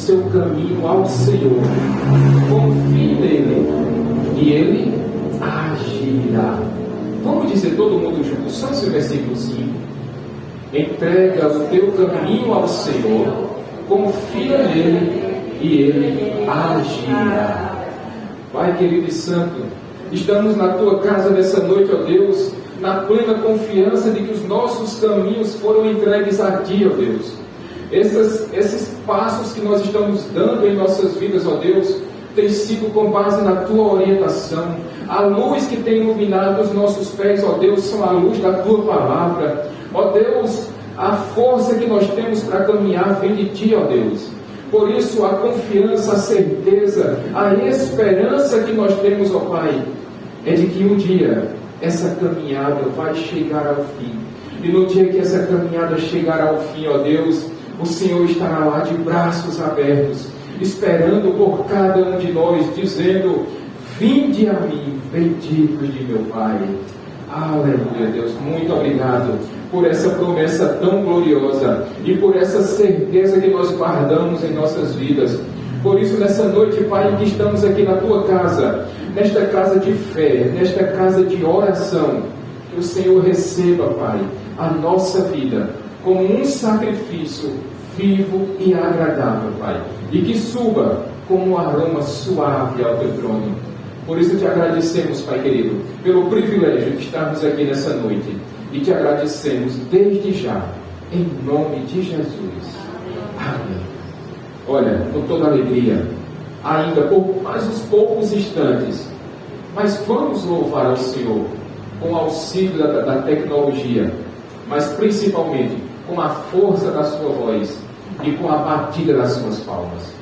seu caminho ao Senhor, confie nele e ele agirá. Vamos dizer todo mundo junto, só esse versículo 5. Entrega o teu caminho ao Senhor, confia nele e ele agirá. Pai querido e santo, estamos na tua casa nessa noite, ó Deus, na plena confiança de que os nossos caminhos foram entregues a ti, ó Deus. Esses passos que nós estamos dando em nossas vidas, ó Deus, tem sido com base na tua orientação. A luz que tem iluminado os nossos pés, ó Deus, são a luz da tua palavra. Ó Deus, a força que nós temos para caminhar vem de ti, ó Deus. Por isso, a confiança, a certeza, a esperança que nós temos, ó Pai, é de que um dia essa caminhada vai chegar ao fim. E no dia que essa caminhada chegar ao fim, ó Deus, o Senhor estará lá de braços abertos, esperando por cada um de nós, dizendo: vinde a mim, benditos de meu Pai. Aleluia, Deus, muito obrigado por essa promessa tão gloriosa e por essa certeza que nós guardamos em nossas vidas. Por isso, nessa noite, Pai, que estamos aqui na tua casa, nesta casa de fé, nesta casa de oração, que o Senhor receba, Pai, a nossa vida como um sacrifício vivo e agradável, Pai, e que suba como um aroma suave ao teu trono. Por isso te agradecemos, Pai querido, pelo privilégio de estarmos aqui nessa noite, e te agradecemos desde já, em nome de Jesus. Amém. Olha, com toda alegria, ainda por mais uns poucos instantes, mas vamos louvar ao Senhor com o auxílio da tecnologia, mas principalmente com a força da sua voz e com a batida das suas palmas.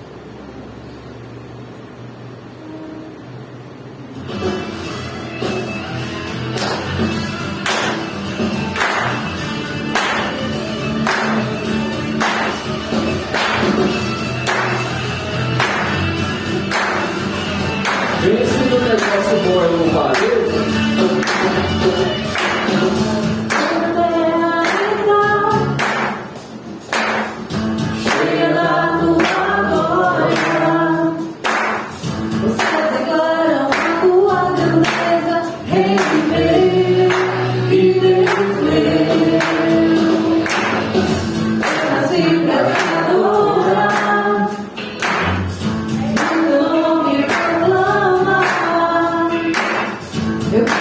Esse do negócio bom é louvar a Deus. Eu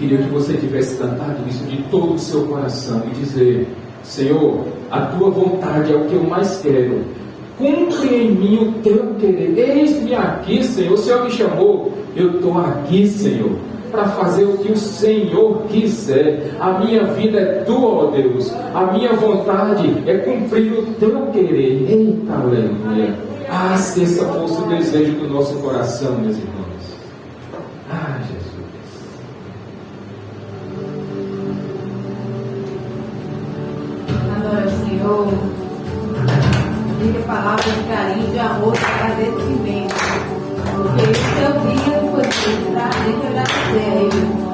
queria que você tivesse cantado isso de todo o seu coração e dizer: Senhor, a tua vontade é o que eu mais quero. Cumpre em mim o teu querer. Eis-me aqui, Senhor. O Senhor me chamou. Eu estou aqui, Senhor, para fazer o que o Senhor quiser. A minha vida é tua, ó Deus. A minha vontade é cumprir o teu querer. Eita, aleluia. Ah, se essa fosse o desejo do nosso coração, meus irmãos. Ah, Jesus. Adora o Senhor. Diga palavras de carinho, de amor, de agradecimento. Porque esse é o dia que foi feito para a gente agradecer a Ele.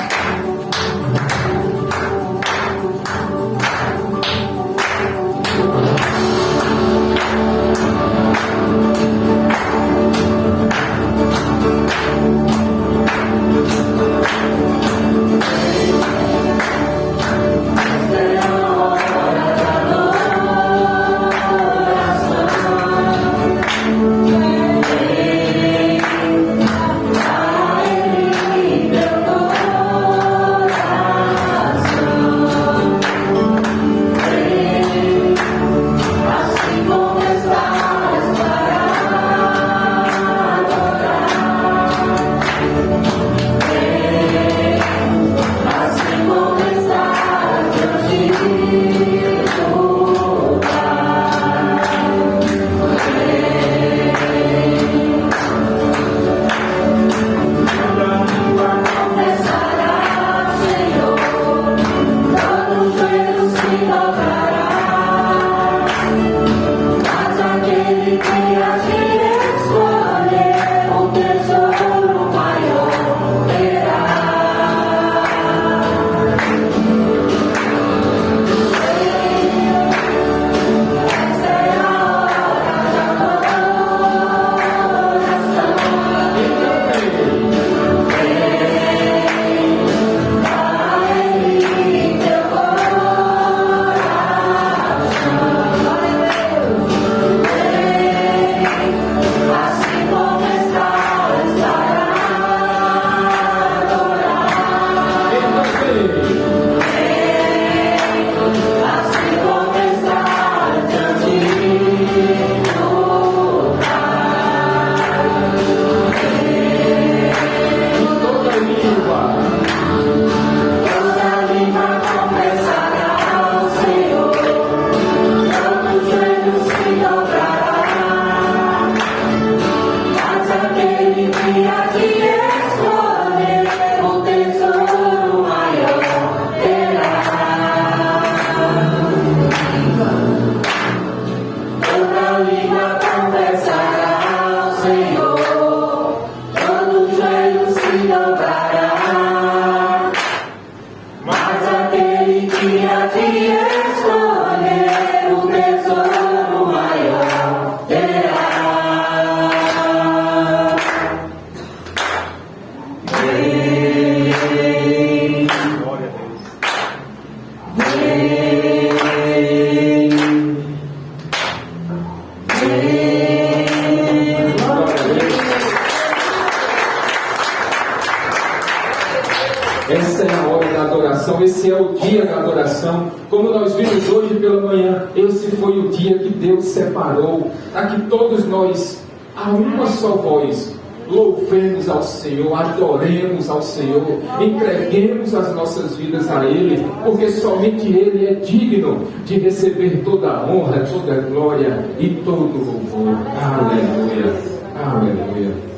Essa é a hora da adoração, esse é o dia da adoração. Como nós vimos hoje pela manhã, esse foi o dia que Deus separou, para que todos nós, a uma só voz, louvemos ao Senhor, adoremos ao Senhor, entreguemos as nossas vidas a Ele, porque somente Ele é digno de receber toda a honra, toda a glória e todo o louvor. Aleluia, aleluia.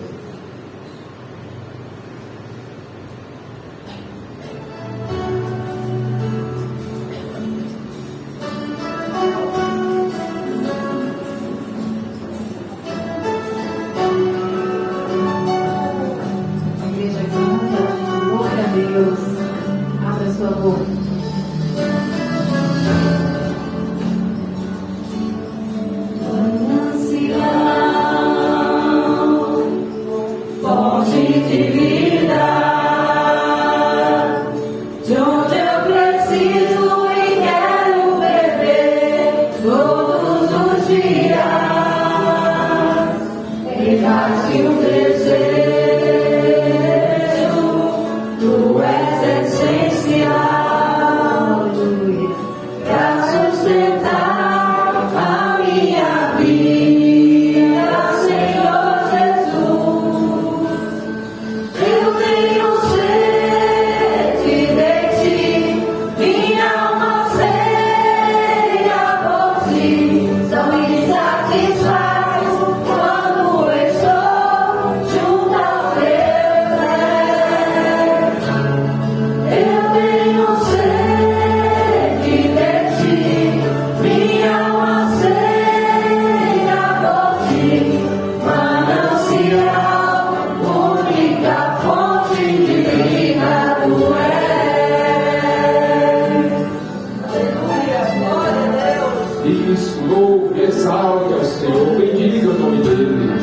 Isso, louve, exalte ao Senhor, bendiga o nome dele.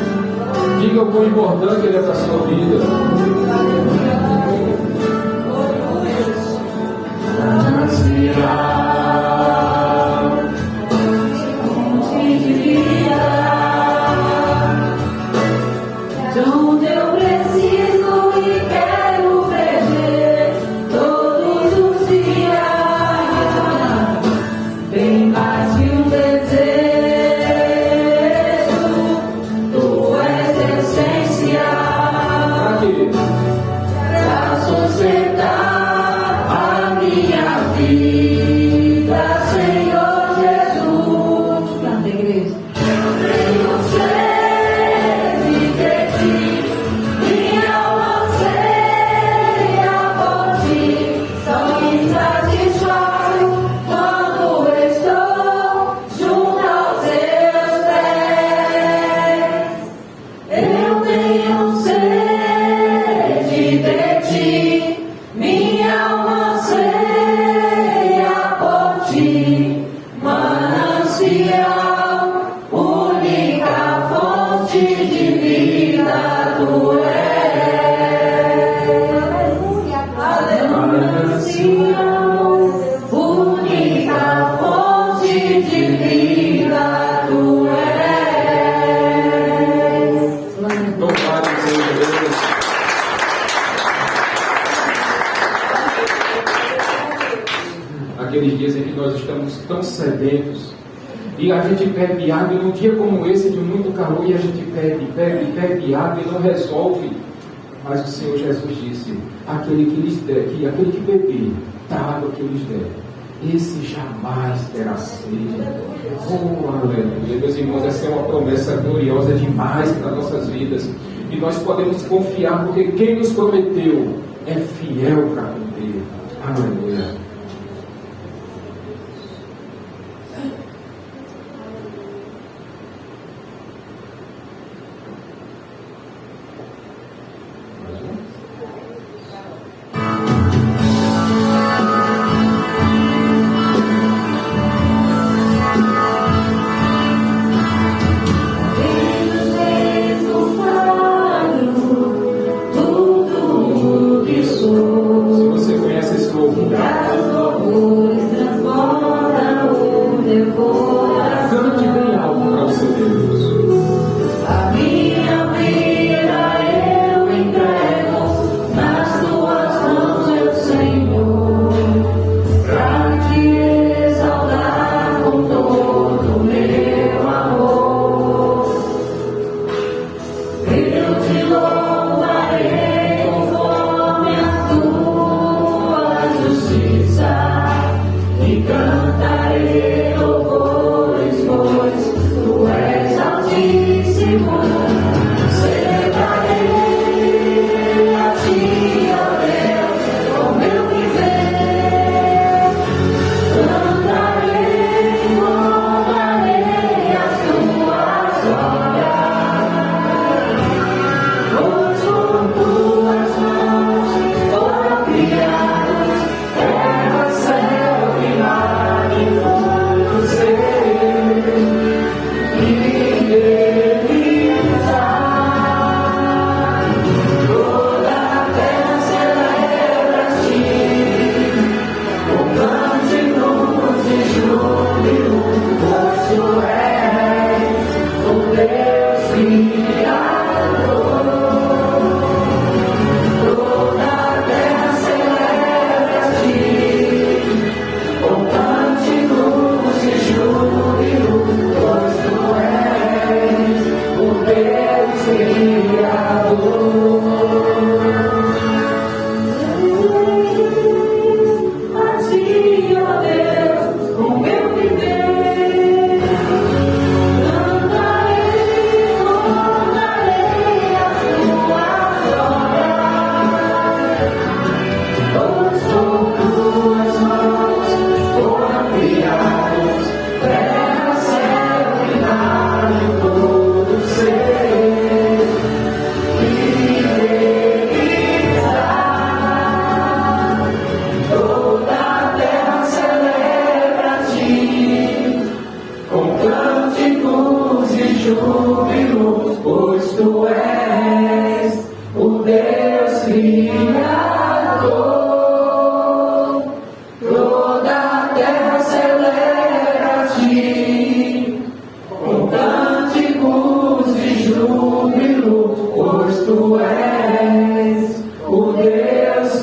Diga o quão importante ele é para a sua vida. Onde eu preciso e quero beber todos os dias, bem mais que um desejo, tu és essencial para sustentar a minha vida, Senhor Jesus. Canta, igreja. Eu tenho sede de ti, minha alma anseia por ti, só me satisfaço quando estou junto aos teus pés. Eu tenho sede de ti, minha alma anseia por ti, manancial, única fonte de vida tu és. Manancial, única fonte de vida tu és. Louvado seja Deus. Aqueles dias em que nós estamos tão sedentos e a gente bebe água, e num dia como esse de muito calor, e a gente bebe água e não resolve. Mas o Senhor Jesus disse: aquele que lhes der, aquele que beber da água que eu lhes der, esse jamais terá sede. Oh, aleluia. Meus irmãos, essa é uma promessa gloriosa demais para nossas vidas. E nós podemos confiar, porque quem nos prometeu é fiel para cumprir. Aleluia. Mais um? Tudo que sou. Se você conhece esse louvor,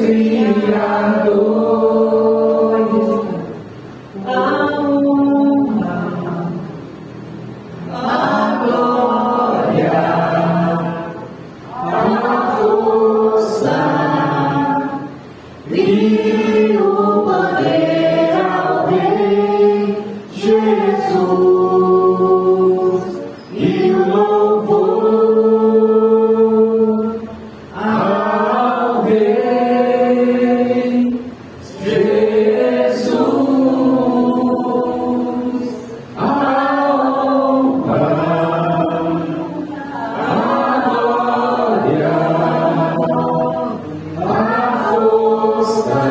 Criador, a honra, a glória, a força e o poder ao Rei Jesus e o louvor ao Rei Jesus, a honra, a glória, a força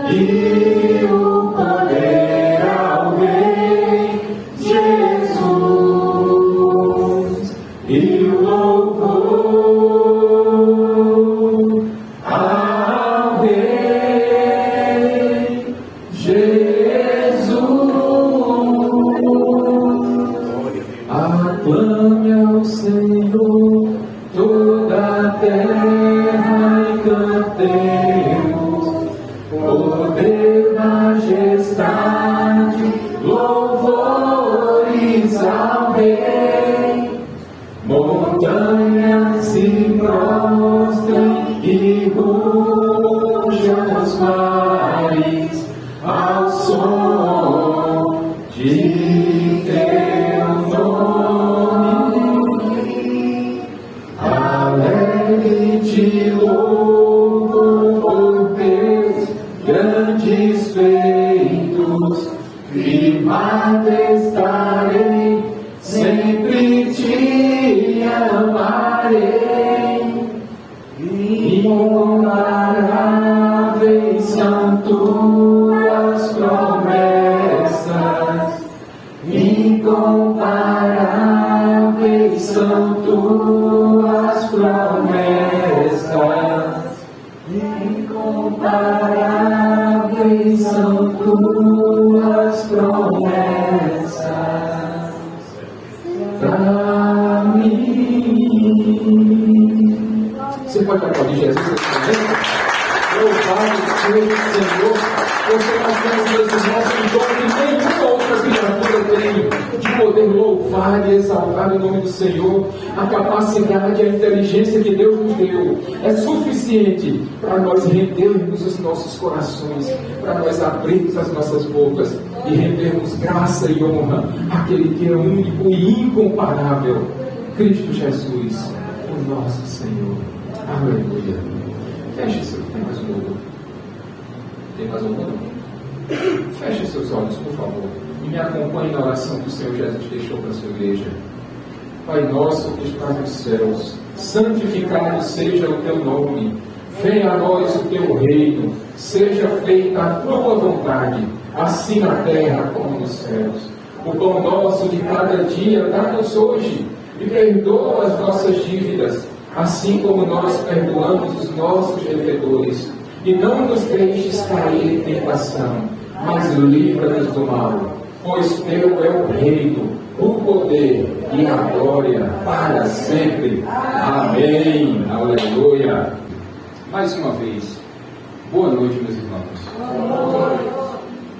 e o poder ao Rei Jesus e o louvor ao Rei Jesus. Aclame ao Senhor toda a terra e cantemos poder, majestade, louvores ao Rei. Montanhas se prostrem e rujam os mares ao som de teu nome. Alegre te louvo por teus grandes feitos, firmado estarei, sempre te amarei. Incomparáveis são tuas promessas, incomparáveis são tuas promessas, incomparáveis são tuas promessas para mim. Você pode aplaudir Jesus nesse momento? Louvado seja o Senhor, porque nós temos nesses nossos dons que nenhuma outra criatura tem, de poder louvar e exaltar o nome do Senhor. A capacidade, a inteligência que Deus nos deu é suficiente para nós rendermos os nossos corações, para nós abrirmos as nossas bocas e rendermos graça e honra àquele que é único e incomparável, Cristo Jesus, o nosso Senhor. Aleluia. Feche seu. Tem mais um louvor? Tem mais um louvor? Feche seus olhos, por favor, e me acompanhe na oração que o Senhor Jesus deixou para a sua igreja. Pai nosso que estás nos céus, santificado seja o teu nome. Venha a nós o teu reino. Seja feita a tua vontade, assim na terra como nos céus. O pão nosso de cada dia dá-nos hoje, e perdoa as nossas dívidas, assim como nós perdoamos os nossos devedores. E não nos deixes cair em tentação, mas livra-nos do mal. Pois teu é o reino, o poder e a glória para sempre. Amém. Aleluia. Mais uma vez, boa noite, meus irmãos.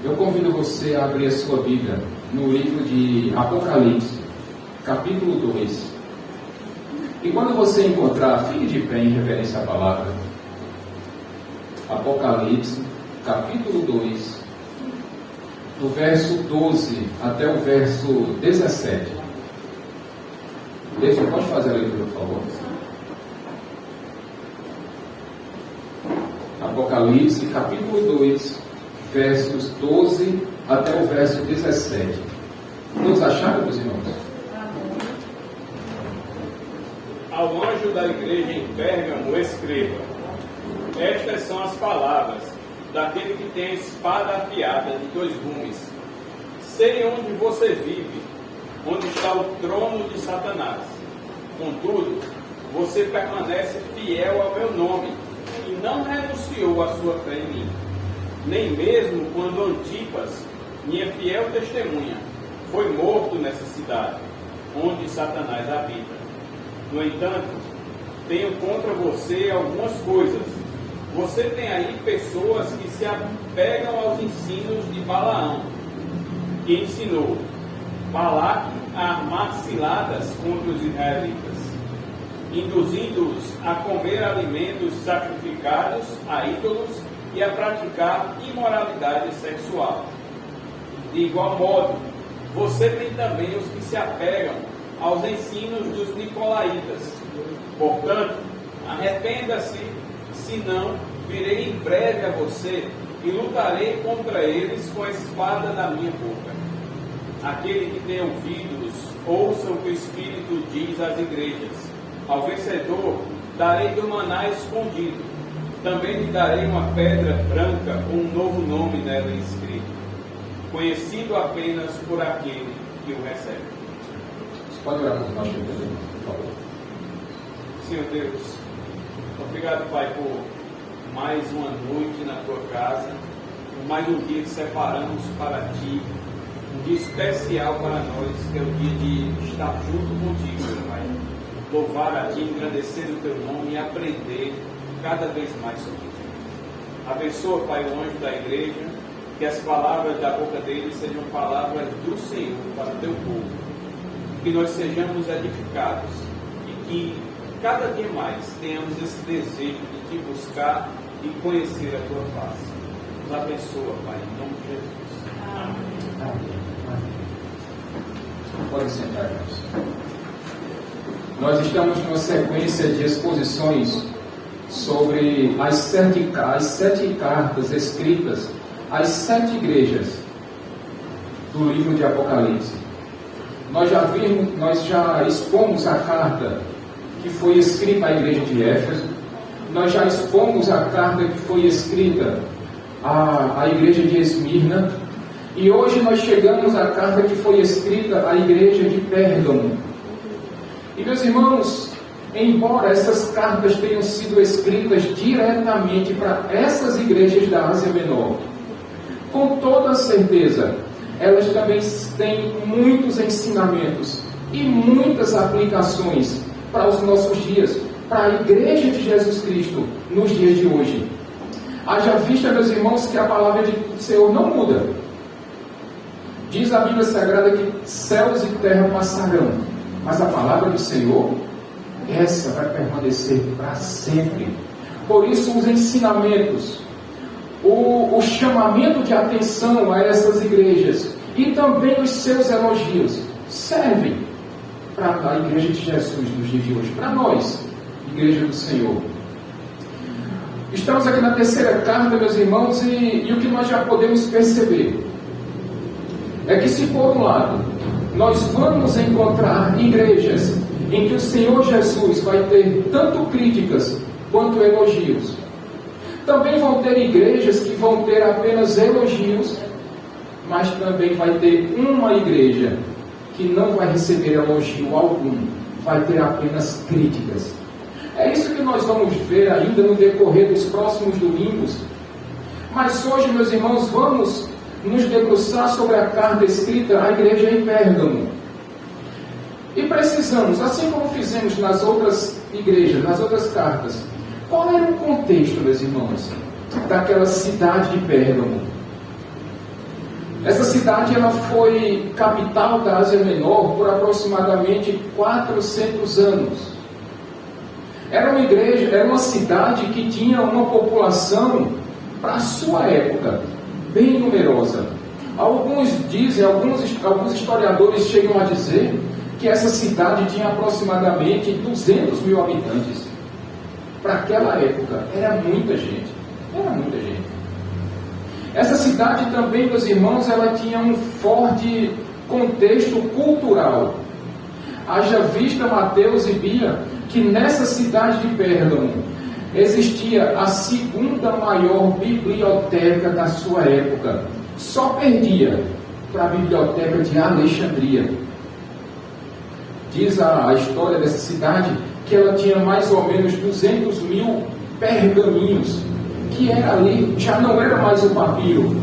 Eu convido você a abrir a sua Bíblia no livro de Apocalipse, capítulo 2. E quando você encontrar, fique de pé em reverência à palavra. Apocalipse, capítulo 2, do verso 12 até o verso 17. Deixa, pode fazer a leitura, por favor. Apocalipse, capítulo 2, versos 12 até o verso 17. Todos acharam, meus irmãos? Ao anjo da igreja em Pérgamo escreva: estas são as palavras daquele que tem a espada afiada de 2 gumes. Sei onde você vive, onde está o trono de Satanás. Contudo, você permanece fiel ao meu nome e não renunciou à sua fé em mim, nem mesmo quando Antipas, minha fiel testemunha, foi morto nessa cidade, onde Satanás habita. No entanto, tenho contra você algumas coisas. Você tem aí pessoas que se apegam aos ensinos de Balaão, que ensinou Balaque a armar ciladas contra os israelitas, induzindo-os a comer alimentos sacrificados a ídolos e a praticar imoralidade sexual. De igual modo, você tem também os que se apegam aos ensinos dos nicolaítas. Portanto, arrependa-se, senão virei em breve a você e lutarei contra eles com a espada da minha boca. Aquele que tem ouvidos, ouça o que o Espírito diz às igrejas. Ao vencedor darei do maná escondido. Também lhe darei uma pedra branca com um novo nome nela escrito, conhecido apenas por aquele que o recebe. Você pode orar por nós, por favor. Senhor Deus, obrigado, Pai, por mais uma noite na Tua casa, por mais um dia que separamos para Ti, um dia especial para nós, que é o dia de estar junto contigo, meu Pai. Louvar a Ti, engrandecer o Teu nome e aprender cada vez mais sobre Ti. Abençoa, Pai, o anjo da igreja, que as palavras da boca dele sejam palavras do Senhor para o Teu povo, que nós sejamos edificados e que cada dia mais tenhamos esse desejo de Te buscar e conhecer a Tua face. Nos abençoa, Pai, em nome de Jesus. Amém. Pode sentar, irmãos. Nós estamos numa sequência de exposições sobre as sete cartas escritas às 7 igrejas do livro de Apocalipse. Nós já expomos a carta que foi escrita à igreja de Éfeso, nós já expomos a carta que foi escrita à igreja de Esmirna, e hoje nós chegamos à carta que foi escrita à igreja de Pérgamo. E meus irmãos, embora essas cartas tenham sido escritas diretamente para essas igrejas da Ásia Menor, com toda certeza, elas também têm muitos ensinamentos e muitas aplicações para os nossos dias, para a igreja de Jesus Cristo nos dias de hoje. Haja vista, meus irmãos, que a palavra do Senhor não muda. Diz a Bíblia Sagrada que céus e terra passarão, mas a palavra do Senhor, essa vai permanecer para sempre. Por isso os ensinamentos, o chamamento de atenção a essas igrejas e também os seus elogios servem para a igreja de Jesus nos dias de hoje, para nós, igreja do Senhor. Estamos aqui na terceira carta, meus irmãos, e o que nós já podemos perceber é que, se por um lado nós vamos encontrar igrejas em que o Senhor Jesus vai ter tanto críticas quanto elogios, também vão ter igrejas que vão ter apenas elogios, mas também vai ter uma igreja que não vai receber elogio algum, vai ter apenas críticas. É isso que nós vamos ver ainda no decorrer dos próximos domingos. Mas hoje, meus irmãos, vamos nos debruçar sobre a carta escrita à igreja em Pérgamo. E precisamos, assim como fizemos nas outras igrejas, nas outras cartas, qual era o contexto, meus irmãos, daquela cidade de Pérgamo? Essa cidade ela foi capital da Ásia Menor por aproximadamente 400 anos. Era uma cidade que tinha uma população, para a sua época, bem numerosa. Alguns historiadores chegam a dizer que essa cidade tinha aproximadamente 200 mil habitantes. Para aquela época, era muita gente. Essa cidade também, meus irmãos, ela tinha um forte contexto cultural. Haja vista, Mateus e Bia, que nessa cidade de Pérgamo existia a segunda maior biblioteca da sua época. Só perdia para a biblioteca de Alexandria. Diz a história dessa cidade que ela tinha mais ou menos 200 mil pergaminhos, que era ali, já não era mais o papiro,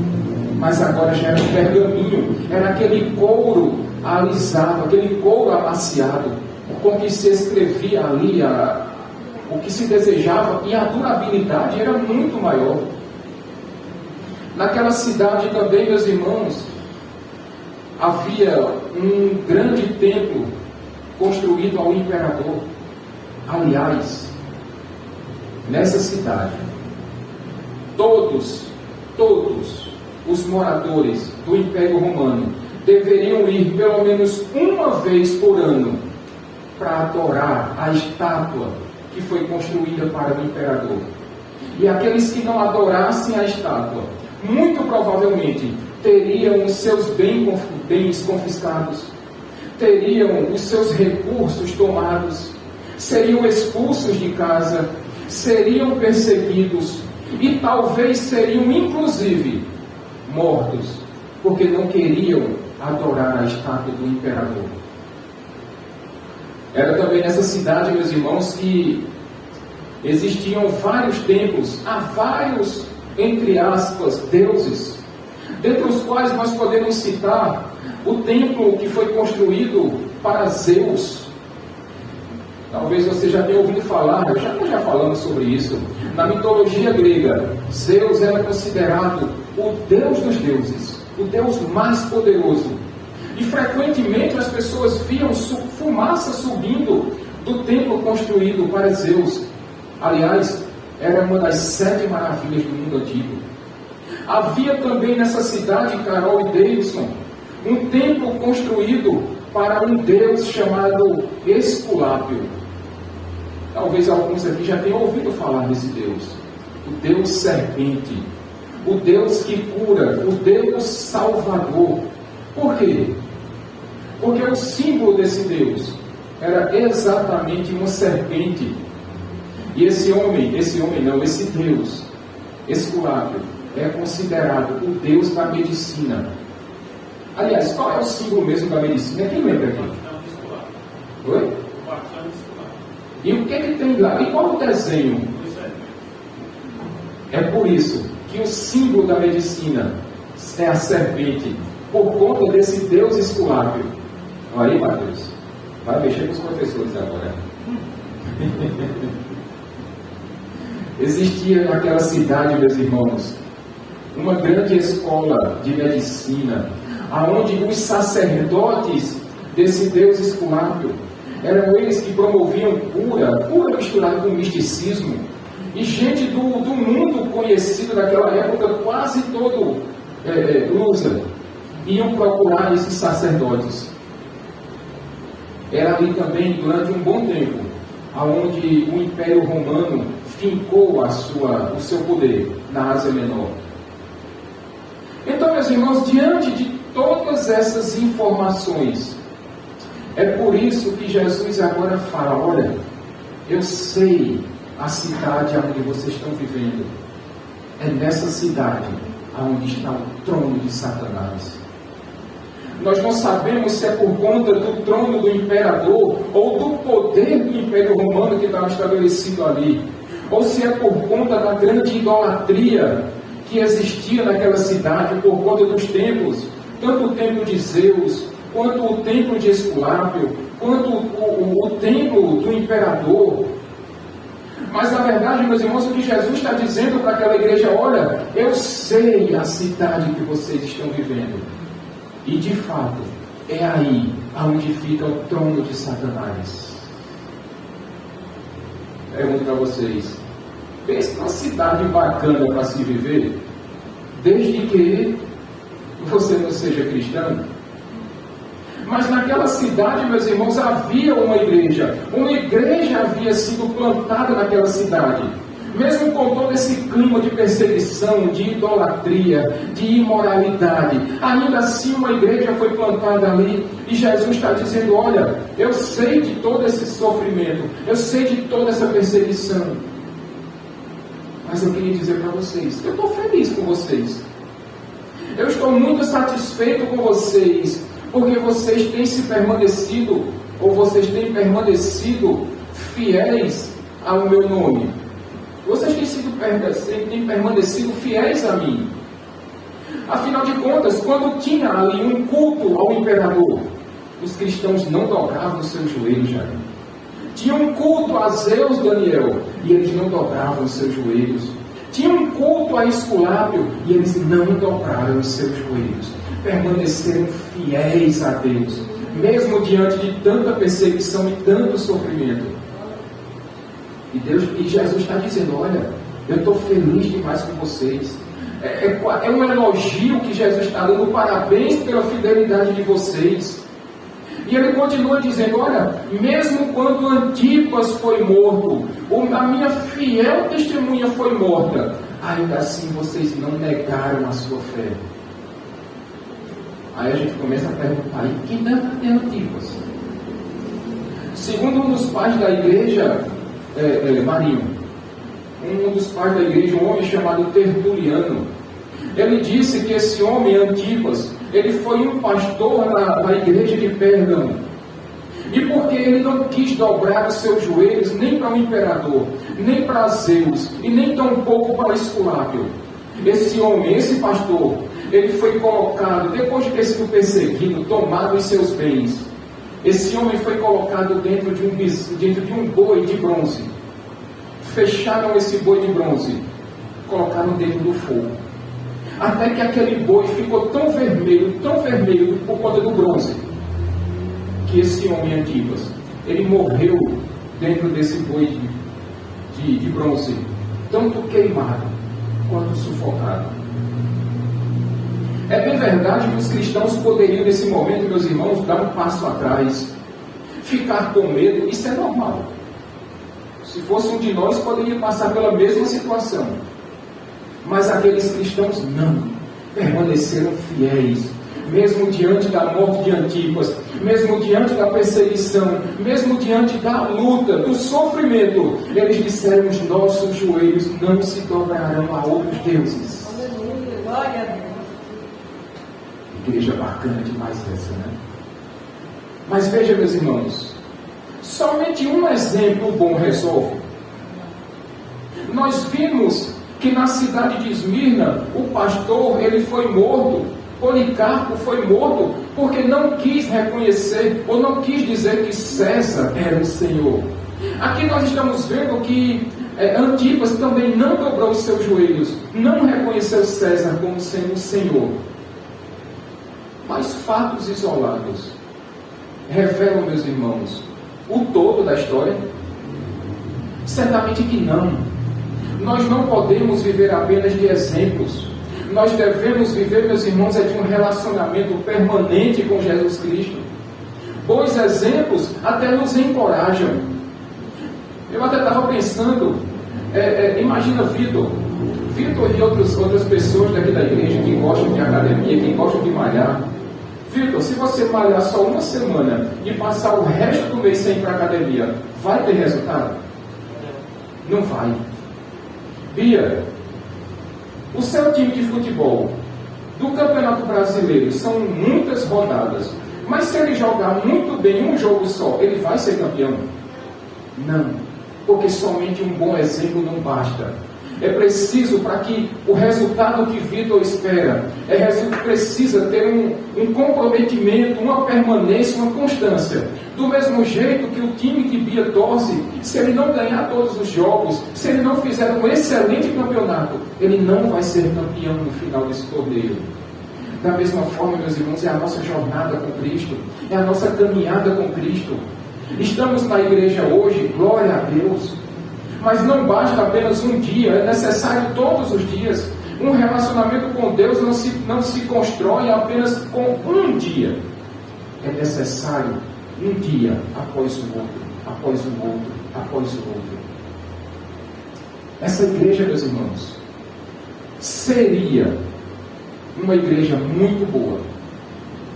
mas agora já era o pergaminho, era aquele couro alisado, aquele couro amaciado, com que se escrevia ali o que se desejava e a durabilidade era muito maior. Naquela cidade também, meus irmãos, havia um grande templo construído ao imperador. Aliás, nessa cidade, todos os moradores do Império Romano deveriam ir pelo menos uma vez por ano para adorar a estátua que foi construída para o imperador. E aqueles que não adorassem a estátua, muito provavelmente teriam os seus bens confiscados, teriam os seus recursos tomados, seriam expulsos de casa, seriam perseguidos e talvez seriam inclusive mortos, porque não queriam adorar a estátua do imperador. Era também nessa cidade, meus irmãos, que existiam vários templos, há vários, entre aspas, deuses, dentre os quais nós podemos citar o templo que foi construído para Zeus. Talvez você já tenha ouvido falar, nós já falamos sobre isso. Na mitologia grega, Zeus era considerado o deus dos deuses, o deus mais poderoso. E frequentemente as pessoas viam fumaça subindo do templo construído para Zeus. Aliás, era uma das 7 maravilhas do mundo antigo. Havia também nessa cidade, Carol e Davidson, um templo construído para um deus chamado Esculápio. Talvez alguns aqui já tenham ouvido falar desse Deus. O Deus serpente, o Deus que cura, o Deus salvador. Por quê? Porque o símbolo desse Deus era exatamente uma serpente. E esse Deus, Esculápio, é considerado o Deus da medicina. Aliás, qual é o símbolo mesmo da medicina? Quem lembra aqui? Oi? E o que é que tem lá? E qual o desenho? É por isso que o símbolo da medicina é a serpente, por conta desse Deus Esculápio. Olha aí, Matheus. Vai mexer com os professores agora. Existia naquela cidade, meus irmãos, uma grande escola de medicina, aonde os sacerdotes desse Deus Esculápio eram eles que promoviam cura misturada com misticismo, e gente do mundo conhecido naquela época, quase todo lusa, iam procurar esses sacerdotes. Era ali também, durante um bom tempo, aonde o Império Romano fincou o seu poder na Ásia Menor. Então, meus irmãos, diante de todas essas informações, é por isso que Jesus agora fala: olha, eu sei a cidade onde vocês estão vivendo. É nessa cidade onde está o trono de Satanás. Nós não sabemos se é por conta do trono do imperador ou do poder do Império Romano que estava estabelecido ali, ou se é por conta da grande idolatria que existia naquela cidade por conta dos templos, tanto o templo de Zeus, quanto o templo de Esculápio, quanto o templo do imperador. Mas na verdade, meus irmãos, o que Jesus está dizendo para aquela igreja: olha, eu sei a cidade que vocês estão vivendo. E de fato, é aí onde fica o trono de Satanás. Pergunto para vocês: pense numa cidade bacana para se viver, desde que você não seja cristão. Mas naquela cidade, meus irmãos, havia uma igreja. Uma igreja havia sido plantada naquela cidade. Mesmo com todo esse clima de perseguição, de idolatria, de imoralidade, ainda assim uma igreja foi plantada ali. E Jesus está dizendo: olha, eu sei de todo esse sofrimento, eu sei de toda essa perseguição. Mas eu queria dizer para vocês, eu estou feliz com vocês. Eu estou muito satisfeito com vocês, porque vocês têm permanecido fiéis ao meu nome. Vocês têm permanecido fiéis a mim. Afinal de contas, quando tinha ali um culto ao imperador, os cristãos não dobravam os seus joelhos já. Tinha um culto a Zeus, Daniel, e eles não dobravam os seus joelhos. Tinha um culto a Esculápio, e eles não dobraram os seus joelhos. Permaneceram fiéis a Deus, mesmo diante de tanta perseguição e tanto sofrimento. E Jesus está dizendo, olha, eu estou feliz demais com vocês. É um elogio que Jesus está dando, parabéns pela fidelidade de vocês. E ele continua dizendo, olha, mesmo quando Antipas foi morto, a minha fiel testemunha foi morta, ainda assim vocês não negaram a sua fé. Aí a gente começa a perguntar, e quem é Antipas? Segundo um dos pais da igreja, Marinho, um dos pais da igreja, um homem chamado Tertuliano, ele disse que esse homem, Antipas, ele foi um pastor na igreja de Pérgamo. E porque ele não quis dobrar os seus joelhos nem para o imperador, nem para Zeus, e nem tampouco para Esculápio, esse homem, esse pastor, ele foi colocado, depois de ter sido perseguido, tomado os seus bens, esse homem foi colocado dentro de um boi de bronze. Fecharam esse boi de bronze, colocaram dentro do fogo, até que aquele boi ficou tão vermelho por conta do bronze, que esse homem Antipas, ele morreu dentro desse boi de bronze, tanto queimado quanto sufocado. É bem verdade que os cristãos poderiam nesse momento, meus irmãos, dar um passo atrás, ficar com medo, isso é normal. Se fosse um de nós, poderia passar pela mesma situação. Mas aqueles cristãos não, permaneceram fiéis, mesmo diante da morte de Antipas, mesmo diante da perseguição, mesmo diante da luta, do sofrimento, eles disseram, os nossos joelhos não se dobrarão a outros deuses. Aleluia, glória a Deus. Igreja bacana demais essa, né? Mas veja, meus irmãos, somente um exemplo bom resolve. Nós vimos que na cidade de Esmirna, o pastor, ele foi morto, Policarpo foi morto, porque não quis reconhecer, ou não quis dizer que César era o Senhor. Aqui nós estamos vendo que Antipas também não dobrou os seus joelhos, não reconheceu César como sendo o Senhor. Mas fatos isolados revelam, meus irmãos, o todo da história? Certamente que não. Nós não podemos viver apenas de exemplos. Nós devemos viver, meus irmãos, de um relacionamento permanente com Jesus Cristo. Bons exemplos até nos encorajam. Eu até estava pensando, imagina Vitor e outras pessoas daqui da igreja que gostam de academia, que gostam de malhar. Vitor, se você malhar só uma semana e passar o resto do mês sem ir para a academia, vai ter resultado? Não vai. Bia, o seu time de futebol do Campeonato Brasileiro são muitas rodadas, mas se ele jogar muito bem um jogo só, ele vai ser campeão? Não, porque somente um bom exemplo não basta. É preciso, para que o resultado que Vitor espera, precisa ter um comprometimento, uma permanência, uma constância. Do mesmo jeito que o time que Bia torce, se ele não ganhar todos os jogos, se ele não fizer um excelente campeonato, ele não vai ser campeão no final desse torneio. Da mesma forma, meus irmãos, é a nossa jornada com Cristo, é a nossa caminhada com Cristo. Estamos na igreja hoje, glória a Deus. Mas não basta apenas um dia, é necessário todos os dias. Um relacionamento com Deus não se constrói apenas com um dia. É necessário um dia após o outro, após o outro, após o outro. Essa igreja, meus irmãos, seria uma igreja muito boa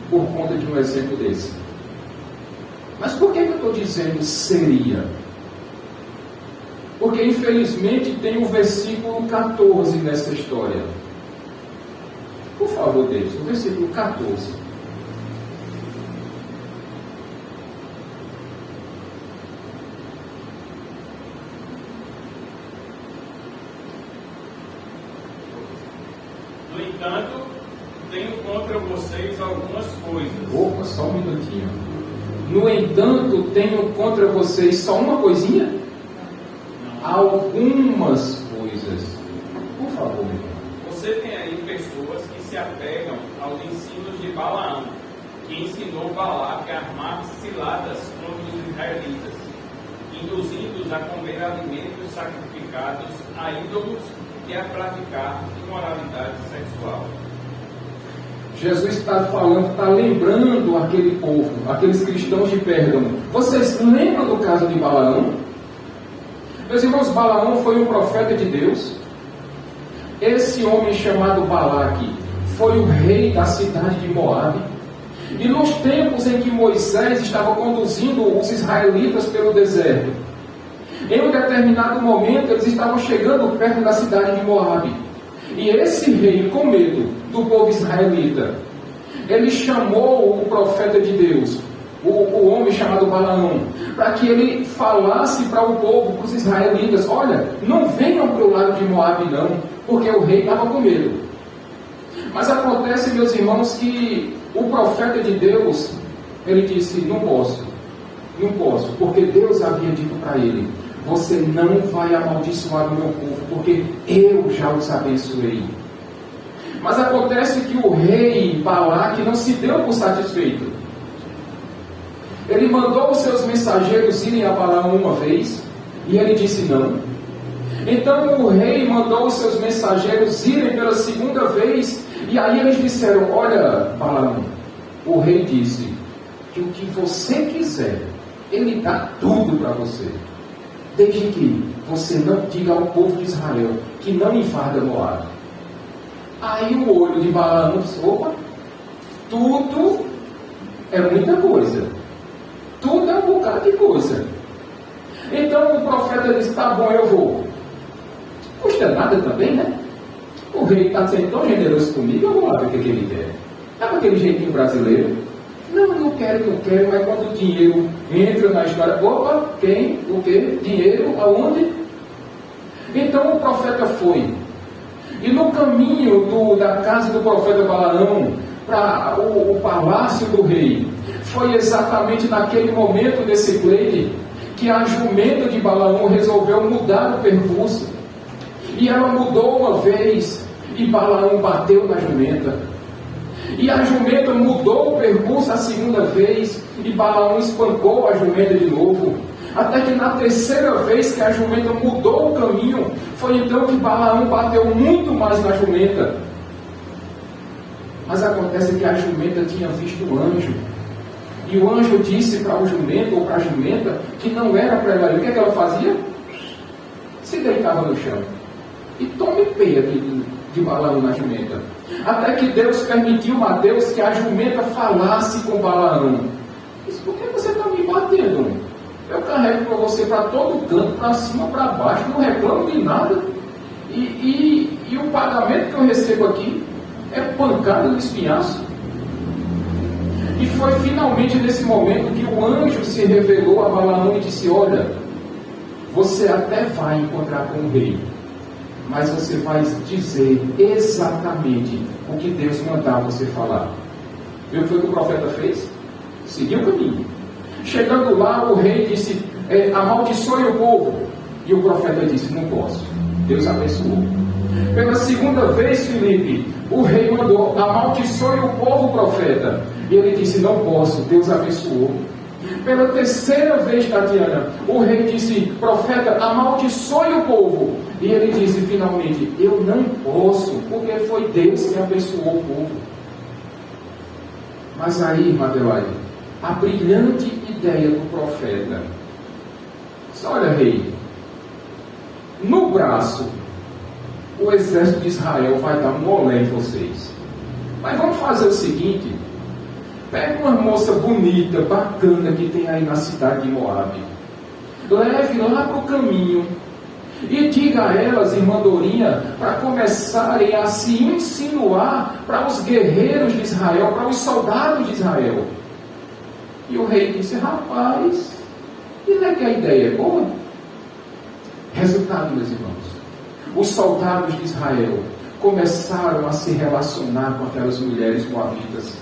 por conta de um exemplo desse. Mas por que eu estou dizendo seria? Porque infelizmente tem o versículo 14 nessa história. Por favor, Deus, o versículo 14. No entanto, tenho contra vocês algumas coisas. Opa, só um minutinho. No entanto, tenho contra vocês só uma coisinha? Algumas coisas. Por favor, meu irmão. Você tem aí pessoas que se apegam aos ensinos de Balaão, que ensinou Balaque a armar ciladas contra os israelitas, induzindo-os a comer alimentos sacrificados a ídolos e a praticar imoralidade sexual. Jesus está falando, está lembrando aquele povo, aqueles cristãos de Pérgamo. Vocês lembram do caso de Balaão? Meus irmãos, Balaão foi um profeta de Deus. Esse homem chamado Balaque foi o rei da cidade de Moabe. E nos tempos em que Moisés estava conduzindo os israelitas pelo deserto, em um determinado momento eles estavam chegando perto da cidade de Moabe. E esse rei, com medo do povo israelita, ele chamou o profeta de Deus, o homem chamado Balaão, para que ele falasse para o povo, para os israelitas: olha, não venham para o lado de Moabe não, porque o rei estava com medo. Mas acontece, meus irmãos, que o profeta de Deus, ele disse: não posso, porque Deus havia dito para ele: você não vai amaldiçoar o meu povo, porque eu já os abençoei. Mas acontece que o rei Balaque não se deu por satisfeito. Ele mandou os seus mensageiros irem a Balaão uma vez, e ele disse não. Então o rei mandou os seus mensageiros irem pela segunda vez, e aí eles disseram: olha, Balaão, o rei disse que o que você quiser, ele dá tudo para você, desde que você não diga ao povo de Israel que não invada Moabe. Aí o olho de Balaão disse: opa, tudo é muita coisa, tudo é um bocado de coisa. Então o profeta disse: tá bom, eu vou. Custa nada também, né? O rei está sendo tão generoso comigo, eu vou lá ver o que ele quer. Está com aquele jeitinho brasileiro: não quero, mas quando o dinheiro entra na história, opa, quem? O quê? Dinheiro? Aonde? Então o profeta foi. E no caminho da casa do profeta Balaão para o palácio do rei, foi exatamente naquele momento desse pleite que a jumenta de Balaão resolveu mudar o percurso. E ela mudou uma vez, e Balaão bateu na jumenta. E a jumenta mudou o percurso a segunda vez, e Balaão espancou a jumenta de novo. Até que na terceira vez que a jumenta mudou o caminho, foi então que Balaão bateu muito mais na jumenta. Mas acontece que a jumenta tinha visto o anjo. E o anjo disse para o jumento, ou para a jumenta, que não era para ela ir. O que é que ela fazia? Se deitava no chão. E tome peia de Balaão na jumenta. Até que Deus permitiu a Deus que a jumenta falasse com Balaão. Disse: por que você está me batendo? Eu carrego para você para todo canto, para cima, para baixo, não reclamo de nada. E o pagamento que eu recebo aqui é pancada no espinhaço. E foi finalmente nesse momento que o anjo se revelou a Balaão e disse: olha, você até vai encontrar com o rei, mas você vai dizer exatamente o que Deus mandar você falar. Viu o que foi que o profeta fez? Seguiu o caminho. Chegando lá, o rei disse: amaldiçoe o povo. E o profeta disse: não posso. Deus abençoou. Pela segunda vez, Filipe, o rei mandou: amaldiçoe o povo, profeta. E ele disse: não posso. Deus abençoou. Pela terceira vez, Tatiana, o rei disse: profeta, amaldiçoe o povo. E ele disse finalmente: eu não posso, porque foi Deus que abençoou o povo. Mas aí, irmã Adelaide, a brilhante ideia do profeta: olha, rei, no braço o exército de Israel vai dar um olé em vocês, mas vamos fazer o seguinte: pega uma moça bonita, bacana que tem aí na cidade de Moabe, leve lá para o caminho e diga a elas, irmã Dorinha, para começarem a se insinuar para os guerreiros de Israel, para os soldados de Israel. E o rei disse: rapaz, e não é que a ideia é boa? Resultado, meus irmãos, os soldados de Israel começaram a se relacionar com aquelas mulheres moabitas.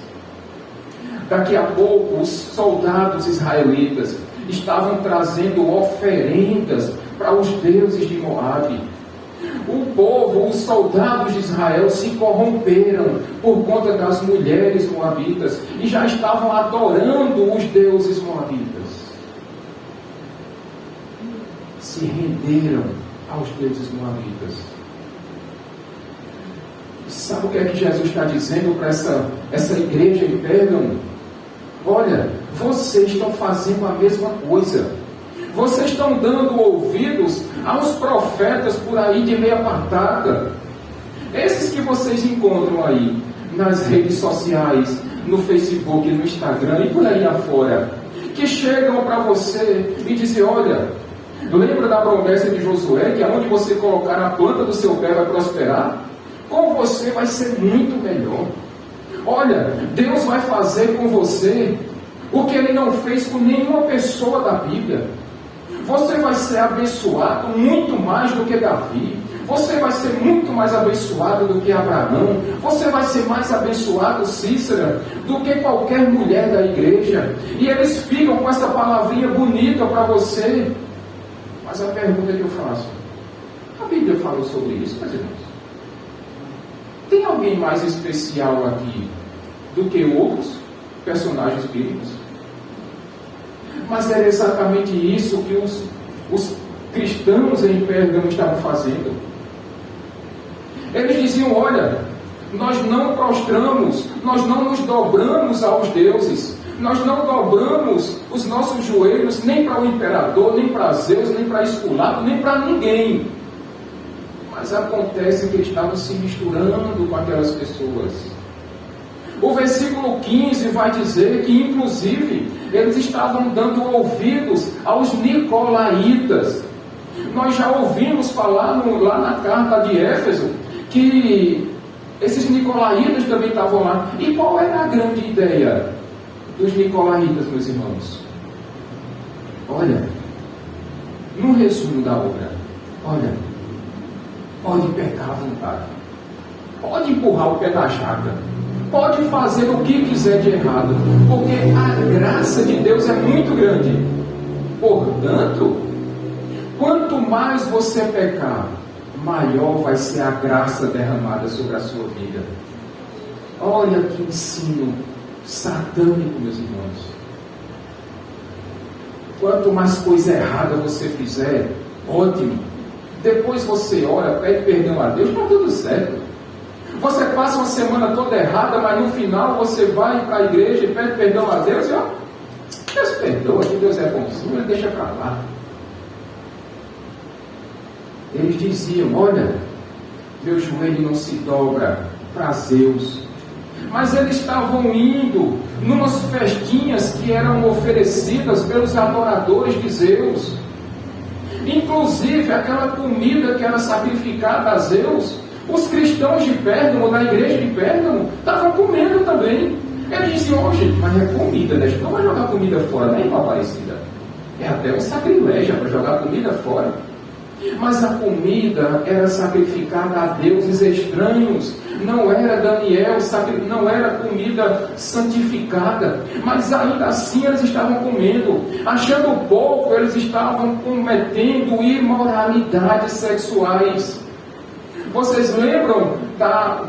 Daqui a pouco, os soldados israelitas estavam trazendo oferendas para os deuses de Moabe. O povo, os soldados de Israel se corromperam por conta das mulheres moabitas e já estavam adorando os deuses moabitas. Se renderam aos deuses moabitas. Sabe o que é que Jesus está dizendo para essa igreja em Pérgamo? Olha, vocês estão fazendo a mesma coisa. Vocês estão dando ouvidos aos profetas por aí de meia patada. Esses que vocês encontram aí nas redes sociais, no Facebook, no Instagram e por aí afora, que chegam para você e dizem: olha, lembra da promessa de Josué, que aonde você colocar a planta do seu pé vai prosperar? Com você vai ser muito melhor. Olha, Deus vai fazer com você o que Ele não fez com nenhuma pessoa da Bíblia. Você vai ser abençoado muito mais do que Davi. Você vai ser muito mais abençoado do que Abraão. Você vai ser mais abençoado, Cícera, do que qualquer mulher da igreja. E eles ficam com essa palavrinha bonita para você. Mas a pergunta que eu faço: a Bíblia falou sobre isso, meus irmãos? Tem alguém mais especial aqui do que outros personagens bíblicos? Mas era exatamente isso que os cristãos em Pérgamo estavam fazendo. Eles diziam: olha, nós não prostramos, nós não nos dobramos aos deuses, nós não dobramos os nossos joelhos nem para o imperador, nem para Zeus, nem para Esculapio, nem para ninguém. Mas acontece que eles estavam se misturando com aquelas pessoas. O versículo 15 vai dizer que, inclusive, eles estavam dando ouvidos aos nicolaítas. Nós já ouvimos falar lá na carta de Éfeso que esses nicolaítas também estavam lá. E qual era a grande ideia dos nicolaítas, meus irmãos? Olha, no resumo da obra, olha, pode pecar à vontade, pode empurrar o pé da jaca, pode fazer o que quiser de errado, porque a graça de Deus é muito grande. Portanto, quanto mais você pecar, maior vai ser a graça derramada sobre a sua vida. Olha que ensino satânico, meus irmãos. Quanto mais coisa errada você fizer, ótimo. Depois você ora, pede perdão a Deus, está tudo certo. Você passa uma semana toda errada, mas no final você vai para a igreja e pede perdão a Deus e ó, Deus perdoa, que Deus é bonzinho, Ele deixa para lá. Eles diziam: olha, meu joelho não se dobra para Zeus. Mas eles estavam indo numas festinhas que eram oferecidas pelos adoradores de Zeus. Inclusive, aquela comida que era sacrificada a Zeus, os cristãos de Pérgamo, da igreja de Pérgamo, estavam comendo também. Eles diziam: oh, gente, mas é comida, né? Não vai jogar comida fora, nem uma parecida. É até um sacrilégio para jogar comida fora. Mas a comida era sacrificada a deuses estranhos. Não era Daniel, não era comida santificada. Mas ainda assim eles estavam comendo. Achando pouco, eles estavam cometendo imoralidades sexuais. Vocês lembram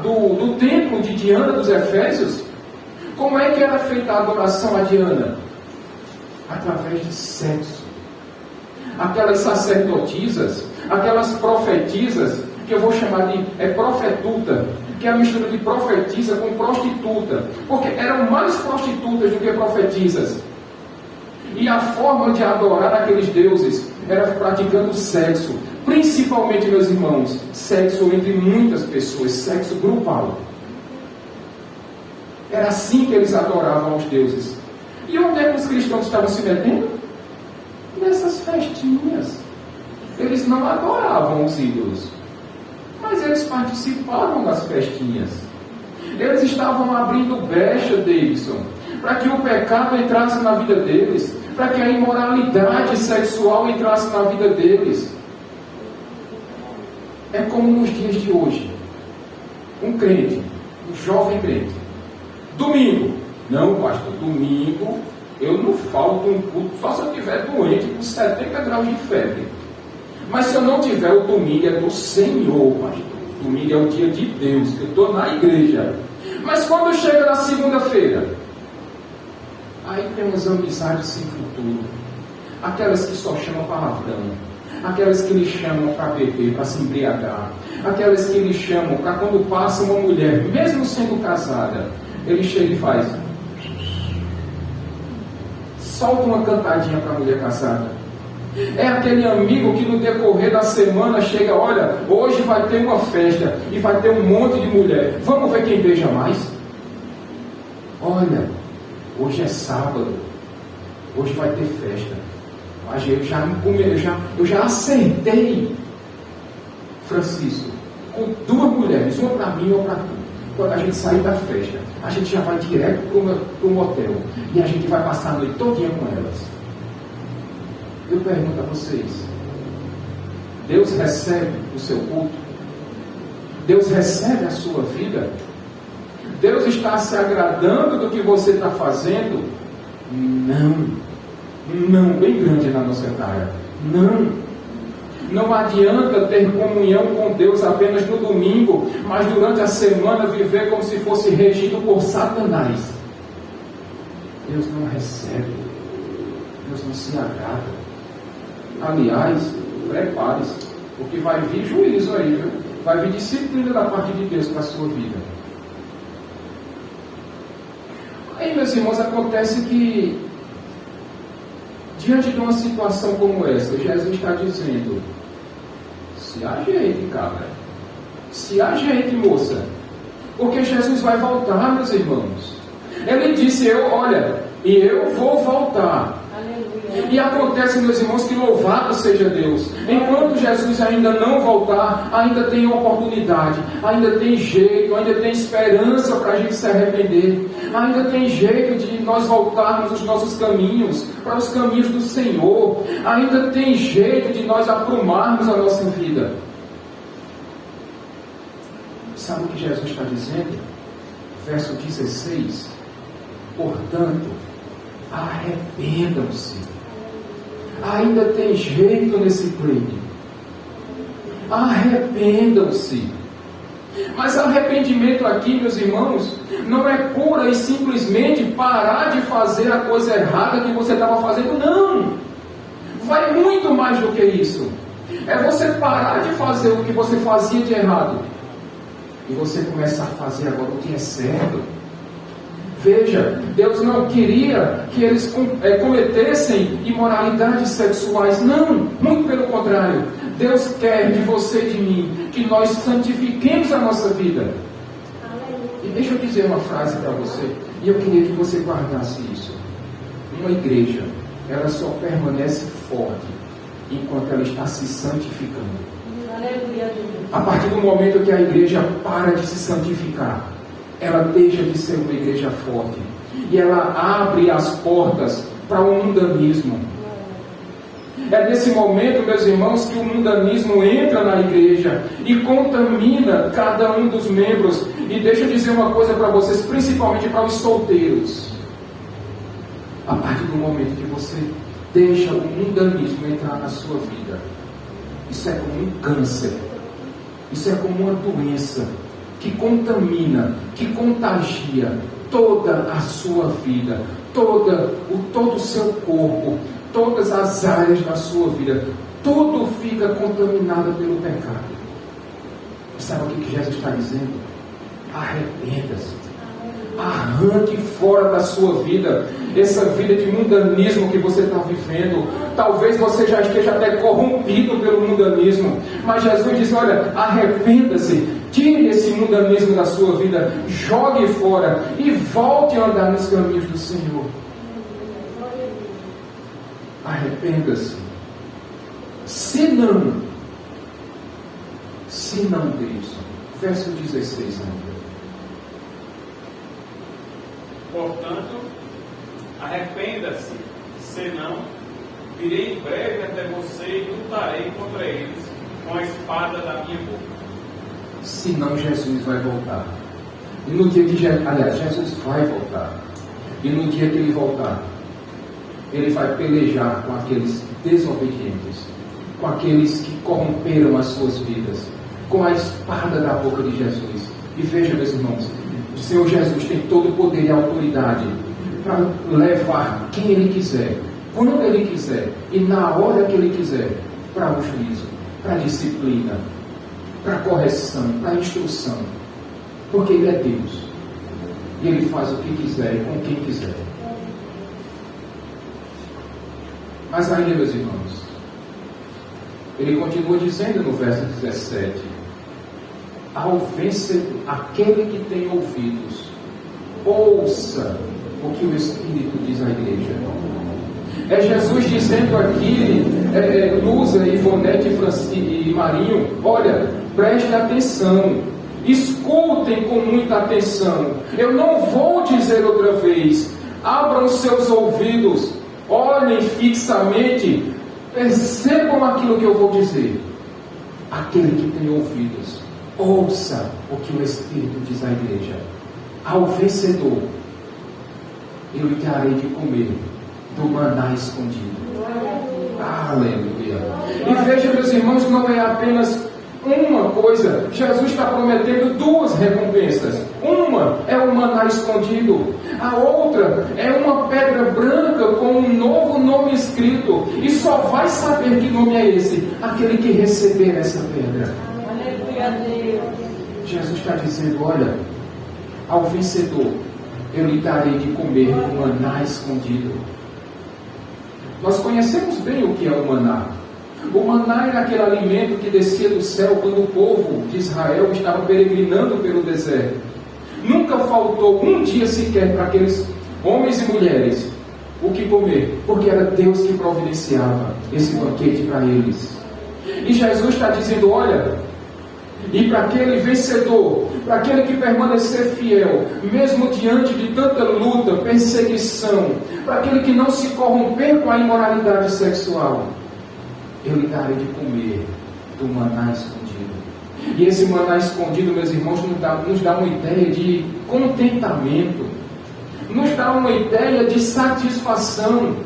do templo de Diana dos Efésios? Como é que era feita a adoração a Diana? Através de sexo. Aquelas sacerdotisas, aquelas profetisas, que eu vou chamar de profetuta, que é a mistura de profetisa com prostituta, porque eram mais prostitutas do que profetisas. E a forma de adorar aqueles deuses era praticando sexo, principalmente, meus irmãos, sexo entre muitas pessoas, sexo grupal. Era assim que eles adoravam os deuses. E onde é que os cristãos estavam se metendo? Nessas festinhas. Eles não adoravam os ídolos, mas eles participavam das festinhas. Eles estavam abrindo brecha, Davidson, para que o pecado entrasse na vida deles, para que a imoralidade sexual entrasse na vida deles. É como nos dias de hoje. Um crente, um jovem crente, domingo, Não, pastor, domingo eu não falto um culto, só se eu estiver doente com 70 graus de febre. Mas se eu não tiver, o domingo é do Senhor, pastor. Domingo é o dia de Deus, que eu estou na igreja. Mas quando chega na segunda-feira, aí tem umas amizades sem futuro. Aquelas que só chamam palavrão. Aquelas que lhe chamam para beber, para se embriagar. Aquelas que lhe chamam para quando passa uma mulher, mesmo sendo casada, ele chega e faz. Solta uma cantadinha para a mulher casada. É aquele amigo que no decorrer da semana chega, olha, hoje vai ter uma festa e vai ter um monte de mulher. Vamos ver quem beija mais? Olha, hoje é sábado. Hoje vai ter festa. Mas eu já acertei, Francisco, com 2 mulheres, uma para mim e uma para tu. Quando a gente sair da festa, a gente já vai direto para o motel e a gente vai passar a noite todinha com elas. Eu pergunto a vocês, Deus recebe o seu culto? Deus recebe a sua vida? Deus está se agradando do que você está fazendo? Não, bem grande na nossa cara. Não adianta ter comunhão com Deus apenas no domingo, mas durante a semana viver como se fosse regido por Satanás. Deus não recebe, Deus não se agrada. Aliás, prepare-se, porque vai vir juízo aí, viu? Vai vir disciplina da parte de Deus para a sua vida. Aí, meus irmãos, acontece que diante de uma situação como essa, Jesus está dizendo: se ajeite, cabra, se ajeite, moça, porque Jesus vai voltar, meus irmãos. Ele disse: eu vou voltar. E acontece, meus irmãos, que louvado seja Deus, enquanto Jesus ainda não voltar, ainda tem oportunidade, ainda tem jeito, ainda tem esperança para a gente se arrepender, ainda tem jeito de nós voltarmos os nossos caminhos para os caminhos do Senhor, ainda tem jeito de nós aprumarmos a nossa vida. Sabe o que Jesus está dizendo? Verso 16: portanto, arrependam-se. Ainda tem jeito nesse pleito. Arrependam-se. Mas arrependimento aqui, meus irmãos, não é pura e simplesmente parar de fazer a coisa errada que você estava fazendo, não. Vai muito mais do que isso. É você parar de fazer o que você fazia de errado e você começar a fazer agora o que é certo. Veja, Deus não queria que eles cometessem imoralidades sexuais. Não, muito pelo contrário. Deus quer de você e de mim que nós santifiquemos a nossa vida. E deixa eu dizer uma frase para você, e eu queria que você guardasse isso. Uma igreja, ela só permanece forte enquanto ela está se santificando. A partir do momento que a igreja para de se santificar, ela deixa de ser uma igreja forte e ela abre as portas para o mundanismo. É nesse momento, meus irmãos, que o mundanismo entra na igreja e contamina cada um dos membros. E deixa eu dizer uma coisa para vocês, principalmente para os solteiros. A partir do momento que você deixa o mundanismo entrar na sua vida, isso é como um câncer, isso é como uma doença que contamina, que contagia toda a sua vida, todo o seu corpo, todas as áreas da sua vida, tudo fica contaminado pelo pecado. Sabe o que Jesus está dizendo? Arrependa-se, arranque fora da sua vida essa vida de mundanismo que você está vivendo. Talvez você já esteja até corrompido pelo mundanismo, mas Jesus diz: olha, arrependa-se, tire esse mundanismo da sua vida, jogue fora e volte a andar nos caminhos do Senhor. Arrependa-se. Se não, Deus, verso 16 ainda. Portanto, arrependa-se, senão virei em breve até você e lutarei contra eles com a espada da minha boca. Senão Jesus vai voltar. E no dia que Jesus vai voltar. E no dia que ele voltar, ele vai pelejar com aqueles desobedientes, com aqueles que corromperam as suas vidas, com a espada da boca de Jesus. E veja, meus irmãos, o Senhor Jesus tem todo o poder e autoridade para levar quem Ele quiser, quando Ele quiser e na hora que Ele quiser, para o juízo, para a disciplina, para a correção, para a instrução. Porque Ele é Deus. E Ele faz o que quiser e com quem quiser. Mas ainda, meus irmãos, Ele continua dizendo no verso 17: ao vencedor, aquele que tem ouvidos, ouça o que o Espírito diz à igreja. É Jesus dizendo aqui, Luza, Ivonete e Marinho, olha, preste atenção, escutem com muita atenção. Eu não vou dizer outra vez, abram seus ouvidos, olhem fixamente, percebam aquilo que eu vou dizer. Aquele que tem ouvidos, ouça o que o Espírito diz à igreja. Ao vencedor, eu lhe darei de comer do maná escondido. Aleluia. E veja, meus irmãos, não é apenas uma coisa. Jesus está prometendo duas recompensas. Uma é o maná escondido. A outra é uma pedra branca com um novo nome escrito. E só vai saber que nome é esse aquele que receber essa pedra. Aleluia, Deus. Jesus está dizendo, olha, ao vencedor eu lhe darei de comer o maná escondido. Nós conhecemos bem o que é o maná. O maná era aquele alimento que descia do céu quando o povo de Israel estava peregrinando pelo deserto. Nunca faltou um dia sequer para aqueles homens e mulheres o que comer, porque era Deus que providenciava esse banquete para eles. E Jesus está dizendo, olha, e para aquele vencedor, para aquele que permanecer fiel, mesmo diante de tanta luta, perseguição, para aquele que não se corromper com a imoralidade sexual, eu lhe darei de comer do maná escondido. E esse maná escondido, meus irmãos, nos dá uma ideia de contentamento, nos dá uma ideia de satisfação,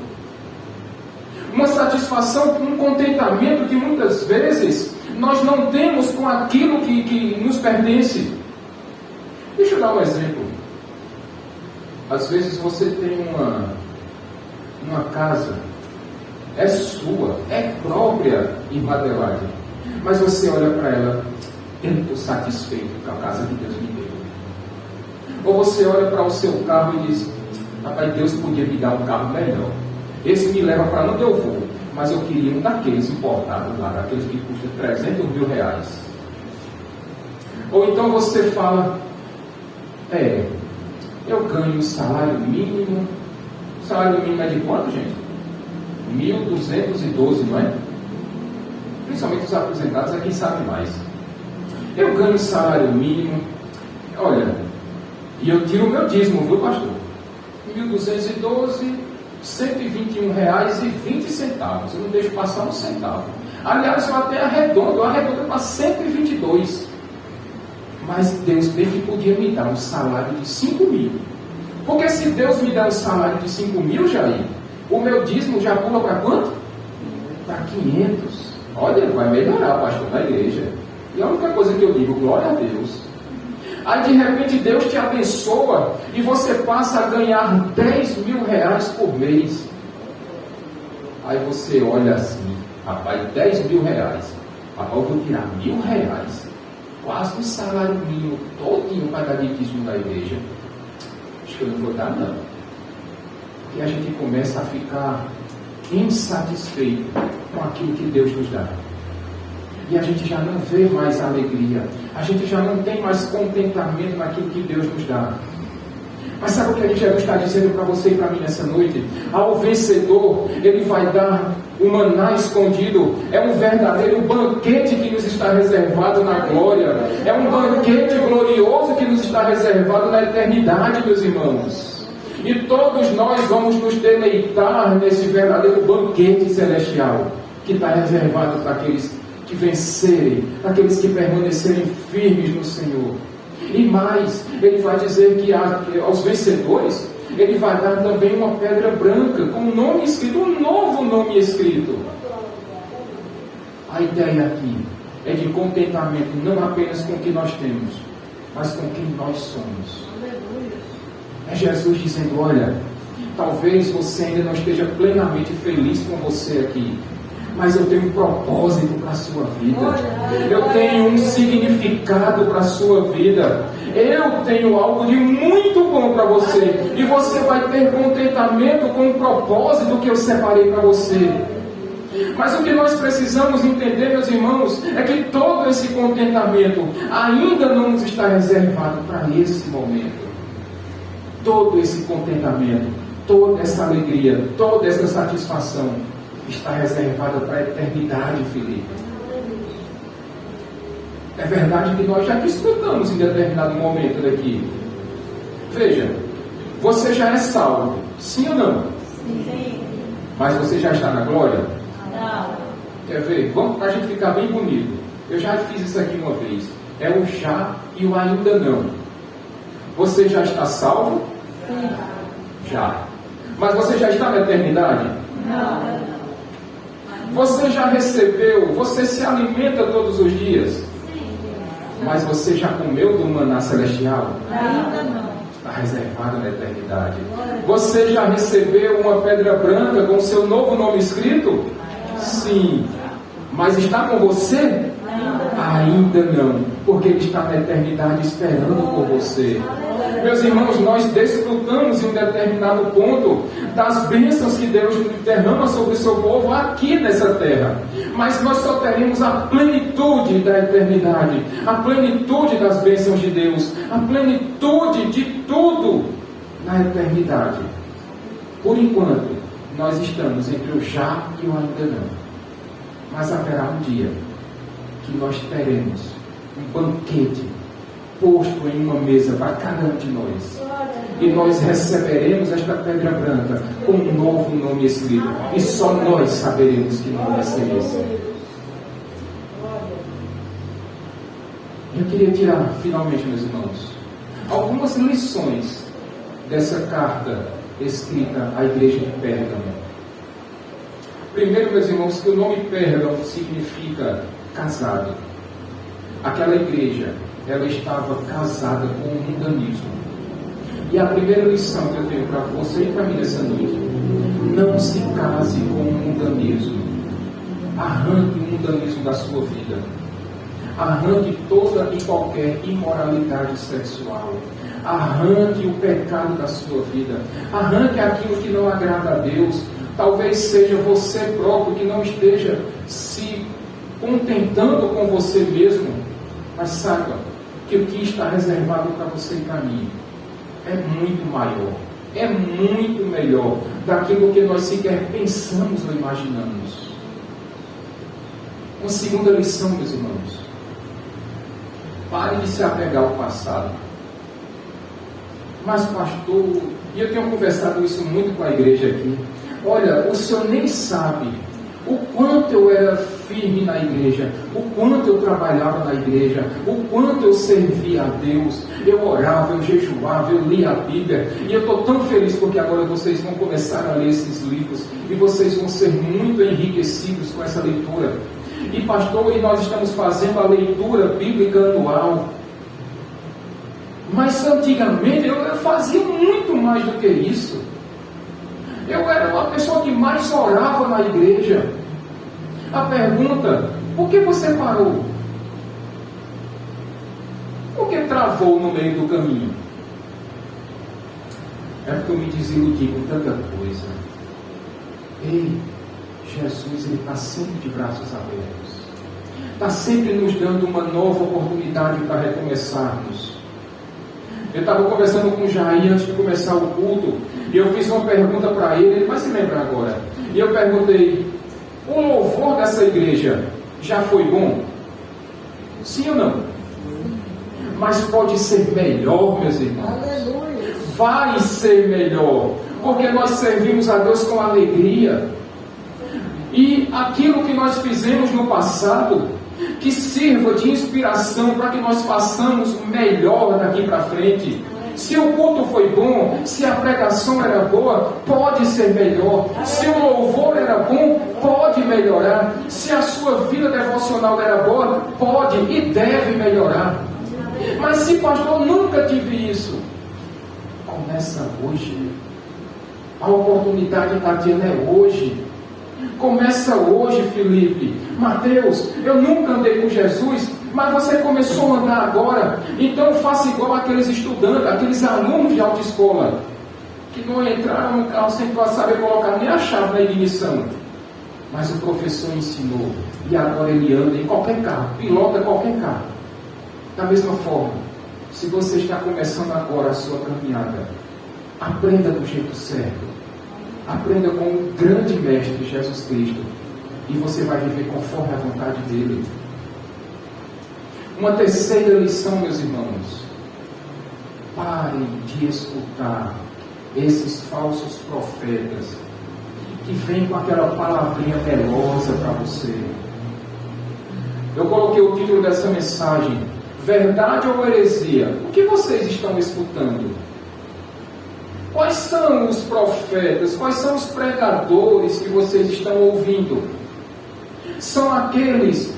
uma satisfação, um contentamento que muitas vezes nós não temos com aquilo que nos pertence. Deixa eu dar um exemplo. Às vezes você tem uma casa, é sua, é própria, irmã Adelaide, mas você olha para ela, eu não estou satisfeito com a casa que Deus me deu. Ou você olha para o seu carro e diz, rapaz, Deus podia me dar um carro melhor. Esse me leva para onde eu vou, mas eu queria um daqueles importados lá, daqueles que custam 300 mil reais. Ou então você fala, eu ganho um salário mínimo. O salário mínimo é de quanto, gente? 1.212, não é? Principalmente os aposentados é quem sabe mais. Eu ganho um salário mínimo, olha, e eu tiro o meu dízimo, viu, pastor? 1.212, R$ 121,20. Eu não deixo passar um centavo. Aliás, eu até arredondo para 122. Mas Deus bem que podia me dar um salário de 5 mil. Porque se Deus me der um salário de 5 mil, Jair, o meu dízimo já pula para quanto? Para 500. Olha, vai melhorar, pastor, na igreja. E a única coisa que eu digo, glória a Deus. Aí de repente Deus te abençoa e você passa a ganhar 10 mil reais por mês. Aí você olha assim, rapaz, 10 mil reais. Rapaz, eu vou tirar R$1.000, quase um salário mínimo todinho para dar de dízimo na igreja. Acho que eu não vou dar, não. Porque a gente começa a ficar insatisfeito com aquilo que Deus nos dá. E a gente já não vê mais alegria. A gente já não tem mais contentamento naquilo que Deus nos dá. Mas sabe o que Jesus está dizendo para você e para mim nessa noite? Ao vencedor, Ele vai dar o maná escondido. É um verdadeiro banquete que nos está reservado na glória. É um banquete glorioso que nos está reservado na eternidade, meus irmãos. E todos nós vamos nos deleitar nesse verdadeiro banquete celestial que está reservado para aqueles que vencerem, para aqueles que permanecerem firmes no Senhor. E mais, Ele vai dizer que aos vencedores, Ele vai dar também uma pedra branca com um nome escrito, um novo nome escrito. A ideia aqui é de contentamento, não apenas com o que nós temos, mas com quem nós somos. É Jesus dizendo: olha, talvez você ainda não esteja plenamente feliz com você aqui, mas eu tenho um propósito para a sua vida. Eu tenho um significado para a sua vida. Eu tenho algo de muito bom para você. E você vai ter contentamento com o propósito que eu separei para você. Mas o que nós precisamos entender, meus irmãos, é que todo esse contentamento ainda não nos está reservado para esse momento. Todo esse contentamento, toda essa alegria, toda essa satisfação está reservada para a eternidade, Felipe. É verdade que nós já desfrutamos em determinado momento daqui. Veja, você já é salvo, sim ou não? Sim. Mas você já está na glória? Não. Quer ver? Vamos para a gente ficar bem bonito. Eu já fiz isso aqui uma vez. É o já e o ainda não. Você já está salvo? Sim. Já. Mas você já está na eternidade? Não. Você já recebeu, você se alimenta todos os dias? Sim. Mas você já comeu do maná celestial? Ainda não. Está reservado na eternidade. Você já recebeu uma pedra branca com seu novo nome escrito? Sim. Mas está com você? Ainda não. Porque Ele está na eternidade esperando por você. Meus irmãos, nós desfrutamos em um determinado ponto das bênçãos que Deus derrama sobre o seu povo aqui nessa terra. Mas nós só teremos a plenitude da eternidade, a plenitude das bênçãos de Deus, a plenitude de tudo na eternidade. Por enquanto, nós estamos entre o já e o ainda não. Mas haverá um dia que nós teremos um banquete posto em uma mesa para cada um de nós. E nós receberemos esta pedra branca com um novo nome escrito. E só nós saberemos que nome é esse. Eu queria tirar, finalmente, meus irmãos, algumas lições dessa carta escrita à igreja de Pérgamo. Primeiro, meus irmãos, que o nome Pérgamo significa casado. Aquela igreja, ela estava casada com o mundanismo. E a primeira lição que eu tenho para você e para mim nessa noite: não se case com o mundanismo. Arranque o mundanismo da sua vida. Arranque toda e qualquer imoralidade sexual. Arranque o pecado da sua vida. Arranque aquilo que não agrada a Deus. Talvez seja você próprio que não esteja se contentando com você mesmo. Mas saiba que o que está reservado para você e para mim é muito maior, é muito melhor daquilo que nós sequer pensamos ou imaginamos. Uma segunda lição, meus irmãos: pare de se apegar ao passado. Mas pastor, e eu tenho conversado isso muito com a igreja aqui, olha, o senhor nem sabe o quanto eu era firme na igreja, o quanto eu trabalhava na igreja, o quanto eu servia a Deus, eu orava, eu jejuava, eu lia a Bíblia, e eu estou tão feliz porque agora vocês vão começar a ler esses livros, e vocês vão ser muito enriquecidos com essa leitura. E pastor, e nós estamos fazendo a leitura bíblica anual. Mas antigamente eu fazia muito mais do que isso. Eu era uma pessoa que mais orava na igreja. A pergunta: por que você parou? Por que travou no meio do caminho? É porque eu me desiludi com tanta coisa. Ei, Jesus, Ele está sempre de braços abertos. Está sempre nos dando uma nova oportunidade para recomeçarmos. Eu estava conversando com o Jair antes de começar o culto, e eu fiz uma pergunta para ele vai se lembrar agora. E eu perguntei: o louvor dessa igreja já foi bom? Sim ou não? Mas pode ser melhor, meus irmãos. Aleluia. Vai ser melhor, porque nós servimos a Deus com alegria. E aquilo que nós fizemos no passado, que sirva de inspiração para que nós façamos melhor daqui para frente. Se o culto foi bom, se a pregação era boa, pode ser melhor. Se o louvor era bom, pode melhorar. Se a sua vida devocional era boa, pode e deve melhorar. Mas se, pastor, nunca tive isso, começa hoje. A oportunidade está dizendo é hoje. Começa hoje, Felipe. Mateus, eu nunca andei com Jesus, mas você começou a andar agora. Então faça igual aqueles estudantes, aqueles alunos de autoescola, que não entraram no carro sem saber colocar nem a chave na ignição. Mas o professor ensinou. E agora ele anda em qualquer carro, pilota qualquer carro. Da mesma forma, se você está começando agora a sua caminhada, aprenda do jeito certo. Aprenda com o grande mestre Jesus Cristo. E você vai viver conforme a vontade dele. Uma terceira lição, meus irmãos. Parem de escutar esses falsos profetas que vêm com aquela palavrinha melosa para você. Eu coloquei o título dessa mensagem: Verdade ou heresia? O que vocês estão escutando? Quais são os profetas? Quais são os pregadores que vocês estão ouvindo? São aqueles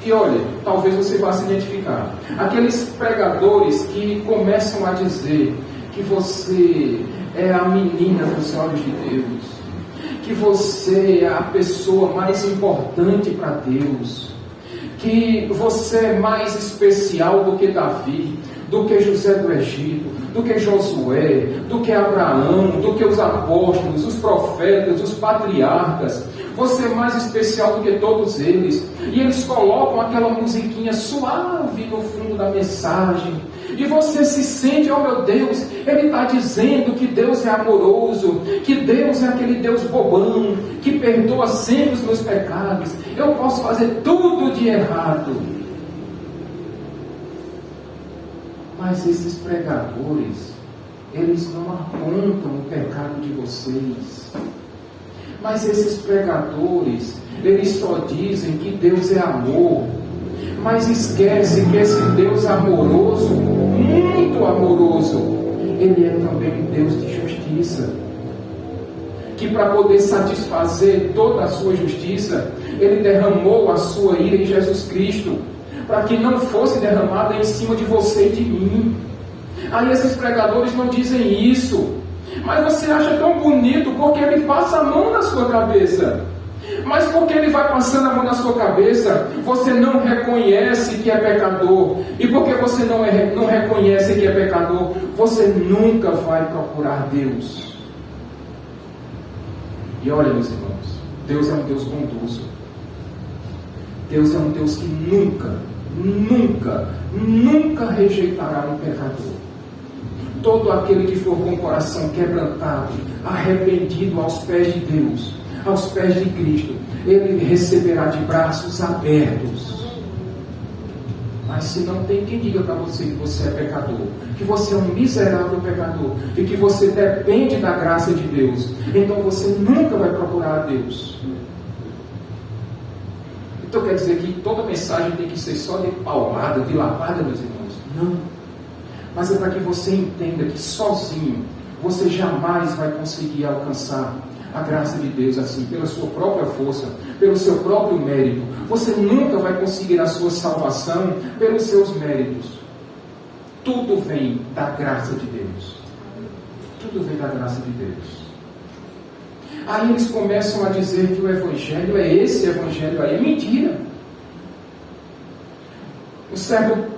que, olha, talvez você vá se identificar. Aqueles pregadores que começam a dizer que você é a menina dos olhos de Deus, que você é a pessoa mais importante para Deus, que você é mais especial do que Davi, do que José do Egito, do que Josué, do que Abraão, do que os apóstolos, os profetas, os patriarcas. Você é mais especial do que todos eles. E eles colocam aquela musiquinha suave no fundo da mensagem. E você se sente, oh meu Deus, ele está dizendo que Deus é amoroso, que Deus é aquele Deus bobão, que perdoa sempre os meus pecados. Eu posso fazer tudo de errado. Mas esses pregadores, eles não apontam o pecado de vocês. Mas esses pregadores, eles só dizem que Deus é amor. Mas esquece que esse Deus amoroso, muito amoroso, ele é também um Deus de justiça. Que para poder satisfazer toda a sua justiça, ele derramou a sua ira em Jesus Cristo, para que não fosse derramada em cima de você e de mim. Aí esses pregadores não dizem isso, mas você acha tão bonito porque ele passa a mão na sua cabeça. Mas porque ele vai passando a mão na sua cabeça, você não reconhece que é pecador. E porque você não reconhece que é pecador, você nunca vai procurar Deus. E olha, meus irmãos, Deus é um Deus bondoso. Deus é um Deus que nunca rejeitará um pecador. Todo aquele que for com o coração quebrantado, arrependido aos pés de Deus, aos pés de Cristo, ele receberá de braços abertos. Mas se não tem quem diga para você que você é pecador, que você é um miserável pecador, e que você depende da graça de Deus, então você nunca vai procurar a Deus. Então quer dizer que toda mensagem tem que ser só de palmada, de lapada, meus irmãos? Não. Mas é para que você entenda que sozinho você jamais vai conseguir alcançar a graça de Deus assim, pela sua própria força, pelo seu próprio mérito. Você nunca vai conseguir a sua salvação pelos seus méritos. Tudo vem da graça de Deus. Tudo vem da graça de Deus. Aí eles começam a dizer que o Evangelho é esse Evangelho aí. É mentira. Um certo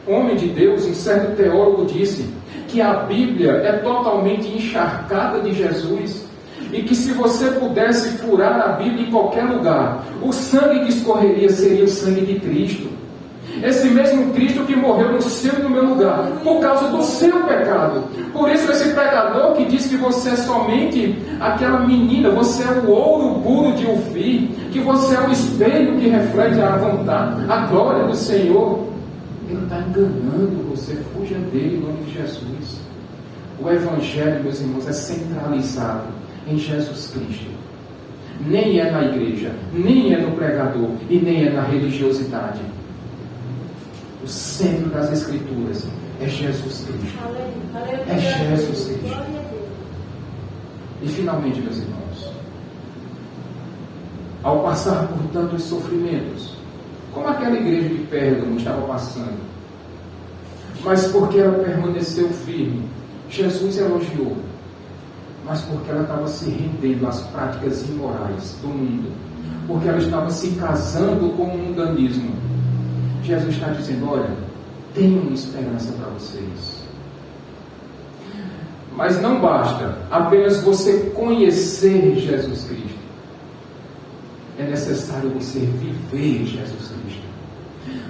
homem de Deus, um certo teólogo disse que a Bíblia é totalmente encharcada de Jesus e que se você pudesse furar a Bíblia em qualquer lugar, o sangue que escorreria seria o sangue de Cristo. Esse mesmo Cristo que morreu no seu e no meu lugar, por causa do seu pecado. Por isso esse pregador que diz que você é somente aquela menina, você é o ouro puro de Ofir, que você é o espelho que reflete a vontade, a glória do Senhor, ele está enganando você. Fuja dele em nome de Jesus. O Evangelho, meus irmãos, é centralizado em Jesus Cristo. Nem é na igreja, nem é no pregador e nem é na religiosidade. O O centro das Escrituras é Jesus Cristo. É Jesus Cristo. E finalmente, meus irmãos, ao passar por tantos sofrimentos, como aquela igreja de Pérgamo estava passando, mas porque ela permaneceu firme, Jesus elogiou, mas porque ela estava se rendendo às práticas imorais do mundo, porque ela estava se casando com o mundanismo. Jesus está dizendo: olha, tenho uma esperança para vocês. Mas não basta apenas você conhecer Jesus Cristo. É necessário você viver Jesus Cristo.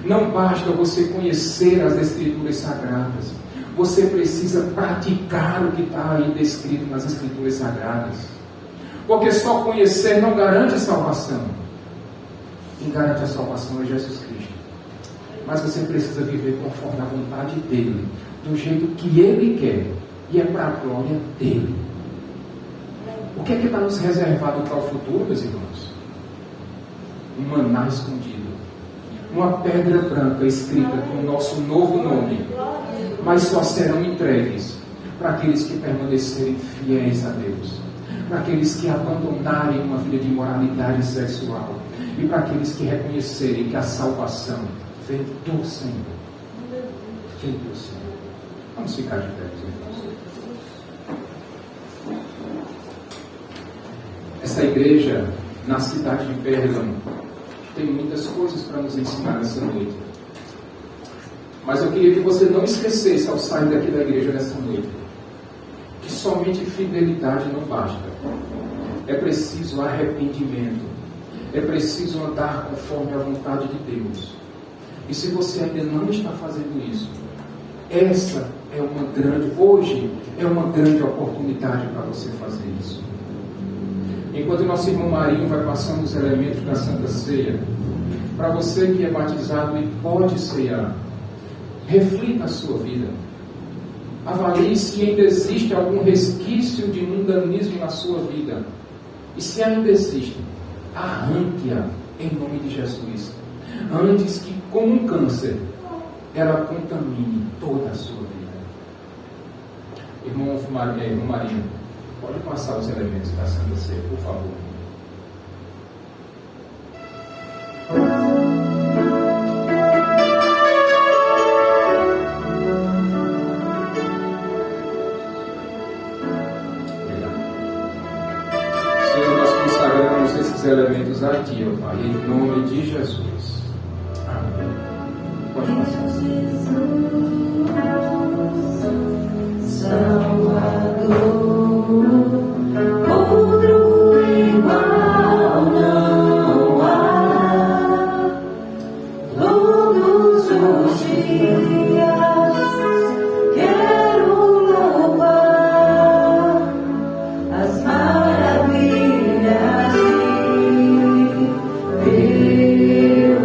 Não basta você conhecer as Escrituras Sagradas. Você precisa praticar o que está aí descrito nas Escrituras Sagradas. Porque só conhecer não garante a salvação. Quem garante a salvação é Jesus Cristo. Mas você precisa viver conforme a vontade dEle, do jeito que Ele quer. E é para a glória dEle. O que é que está nos reservado para o futuro, meus irmãos? Um maná escondido. Uma pedra branca escrita com o nosso novo nome. Mas só serão entregues para aqueles que permanecerem fiéis a Deus. Para aqueles que abandonarem uma vida de imoralidade sexual. E para aqueles que reconhecerem que a salvação vem do Senhor. Vem do Senhor. Vamos ficar de pé, meus irmãos. Essa igreja, na cidade de Pérgamo, tem muitas coisas para nos ensinar nessa noite. Mas eu queria que você não esquecesse, ao sair daqui da igreja nessa noite, que somente fidelidade não basta. É preciso arrependimento. É preciso andar conforme a vontade de Deus. E se você ainda não está fazendo isso, hoje é uma grande oportunidade para você fazer isso. Enquanto nosso irmão Marinho vai passando os elementos da Santa Ceia, para você que é batizado e pode cear, reflita a sua vida. Avalie se ainda existe algum resquício de mundanismo na sua vida. E se ainda existe, arranque-a em nome de Jesus. Antes que, como um câncer, ela contamine toda a sua vida. Irmão Marinho, pode passar os elementos da Santa Ceia, por favor. Senhor, nós consagramos esses elementos a Ti, ó Pai, em nome de Jesus. Amém. Pode passar. Outro igual não há. Todos os dias quero louvar as maravilhas de Deus.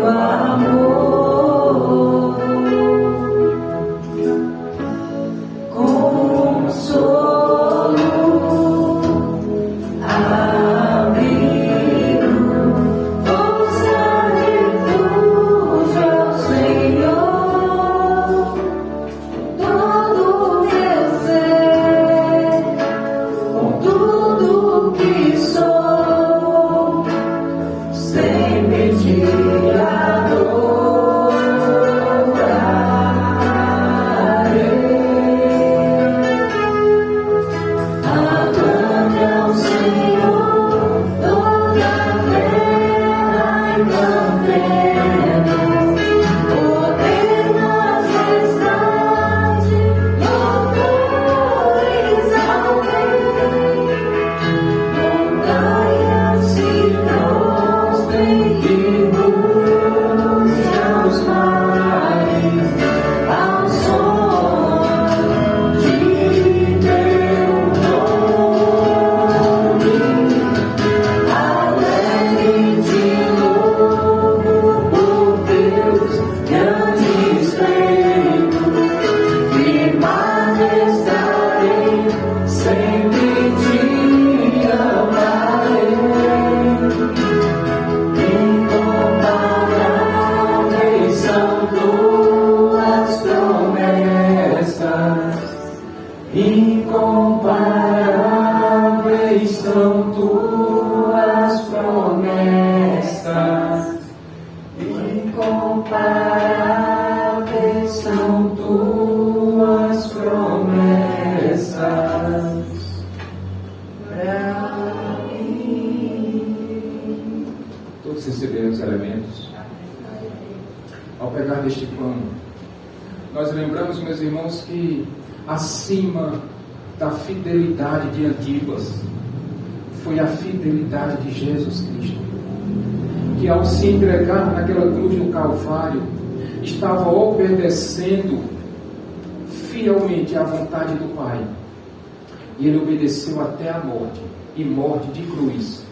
nós lembramos, meus irmãos, que acima da fidelidade de Antipas foi a fidelidade de Jesus Cristo, que ao se entregar naquela cruz no Calvário, estava obedecendo fielmente à vontade do Pai. E ele obedeceu até a morte, e morte de cruz,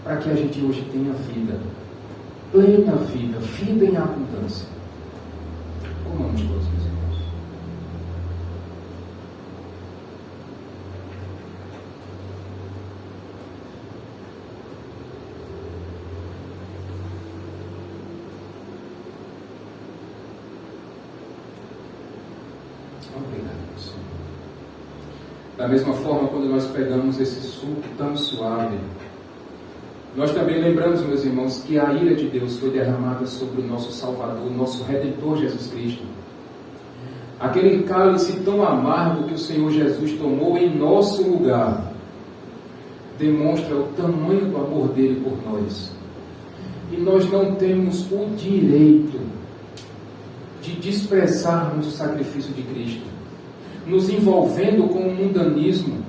para que a gente hoje tenha vida, plena vida, vida em abundância. Comamos todos, meus irmãos. Obrigado, Senhor. Da mesma forma, quando nós pegamos esse suco tão suave, nós também lembramos, meus irmãos, que a ira de Deus foi derramada sobre o nosso Salvador, nosso Redentor Jesus Cristo. Aquele cálice tão amargo que o Senhor Jesus tomou em nosso lugar demonstra o tamanho do amor dele por nós. E nós não temos o direito de desprezarmos o sacrifício de Cristo, nos envolvendo com o mundanismo,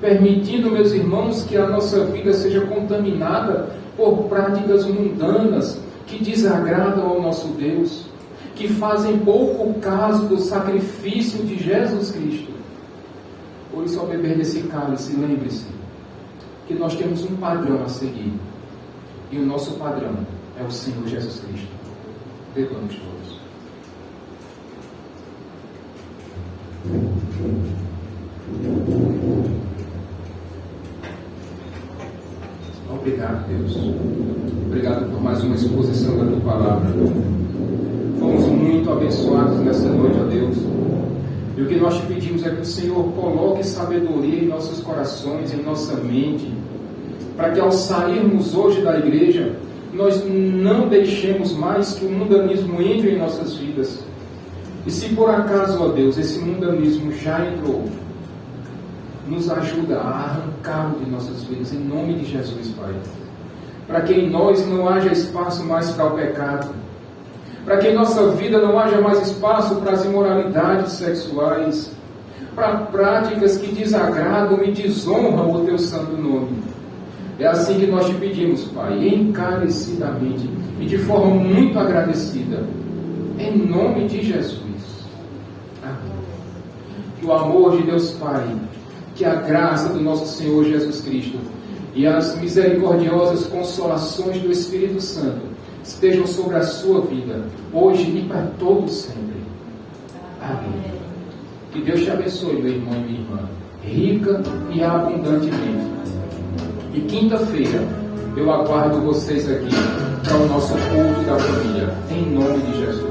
permitindo, meus irmãos, que a nossa vida seja contaminada por práticas mundanas que desagradam ao nosso Deus, que fazem pouco caso do sacrifício de Jesus Cristo. Por isso, ao beber desse cálice, lembre-se que nós temos um padrão a seguir, e o nosso padrão é o Senhor Jesus Cristo. Bebamos todos. Obrigado, Deus. Obrigado por mais uma exposição da Tua Palavra. Fomos muito abençoados nessa noite, ó Deus. E o que nós te pedimos é que o Senhor coloque sabedoria em nossos corações, em nossa mente, para que ao sairmos hoje da igreja, nós não deixemos mais que o mundanismo entre em nossas vidas. E se por acaso, ó Deus, esse mundanismo já entrou, nos ajuda a arrancá-lo de nossas vidas, em nome de Jesus, Pai. Para que em nós não haja espaço mais para o pecado, para que em nossa vida não haja mais espaço para as imoralidades sexuais, para práticas que desagradam e desonram o Teu santo nome. É assim que nós te pedimos, Pai, encarecidamente e de forma muito agradecida, em nome de Jesus. Amém. Que o amor de Deus Pai, que a graça do nosso Senhor Jesus Cristo e as misericordiosas consolações do Espírito Santo estejam sobre a sua vida, hoje e para todos sempre. Amém. Que Deus te abençoe, meu irmão e minha irmã, rica e abundantemente. E quinta-feira eu aguardo vocês aqui para o nosso culto da família, em nome de Jesus.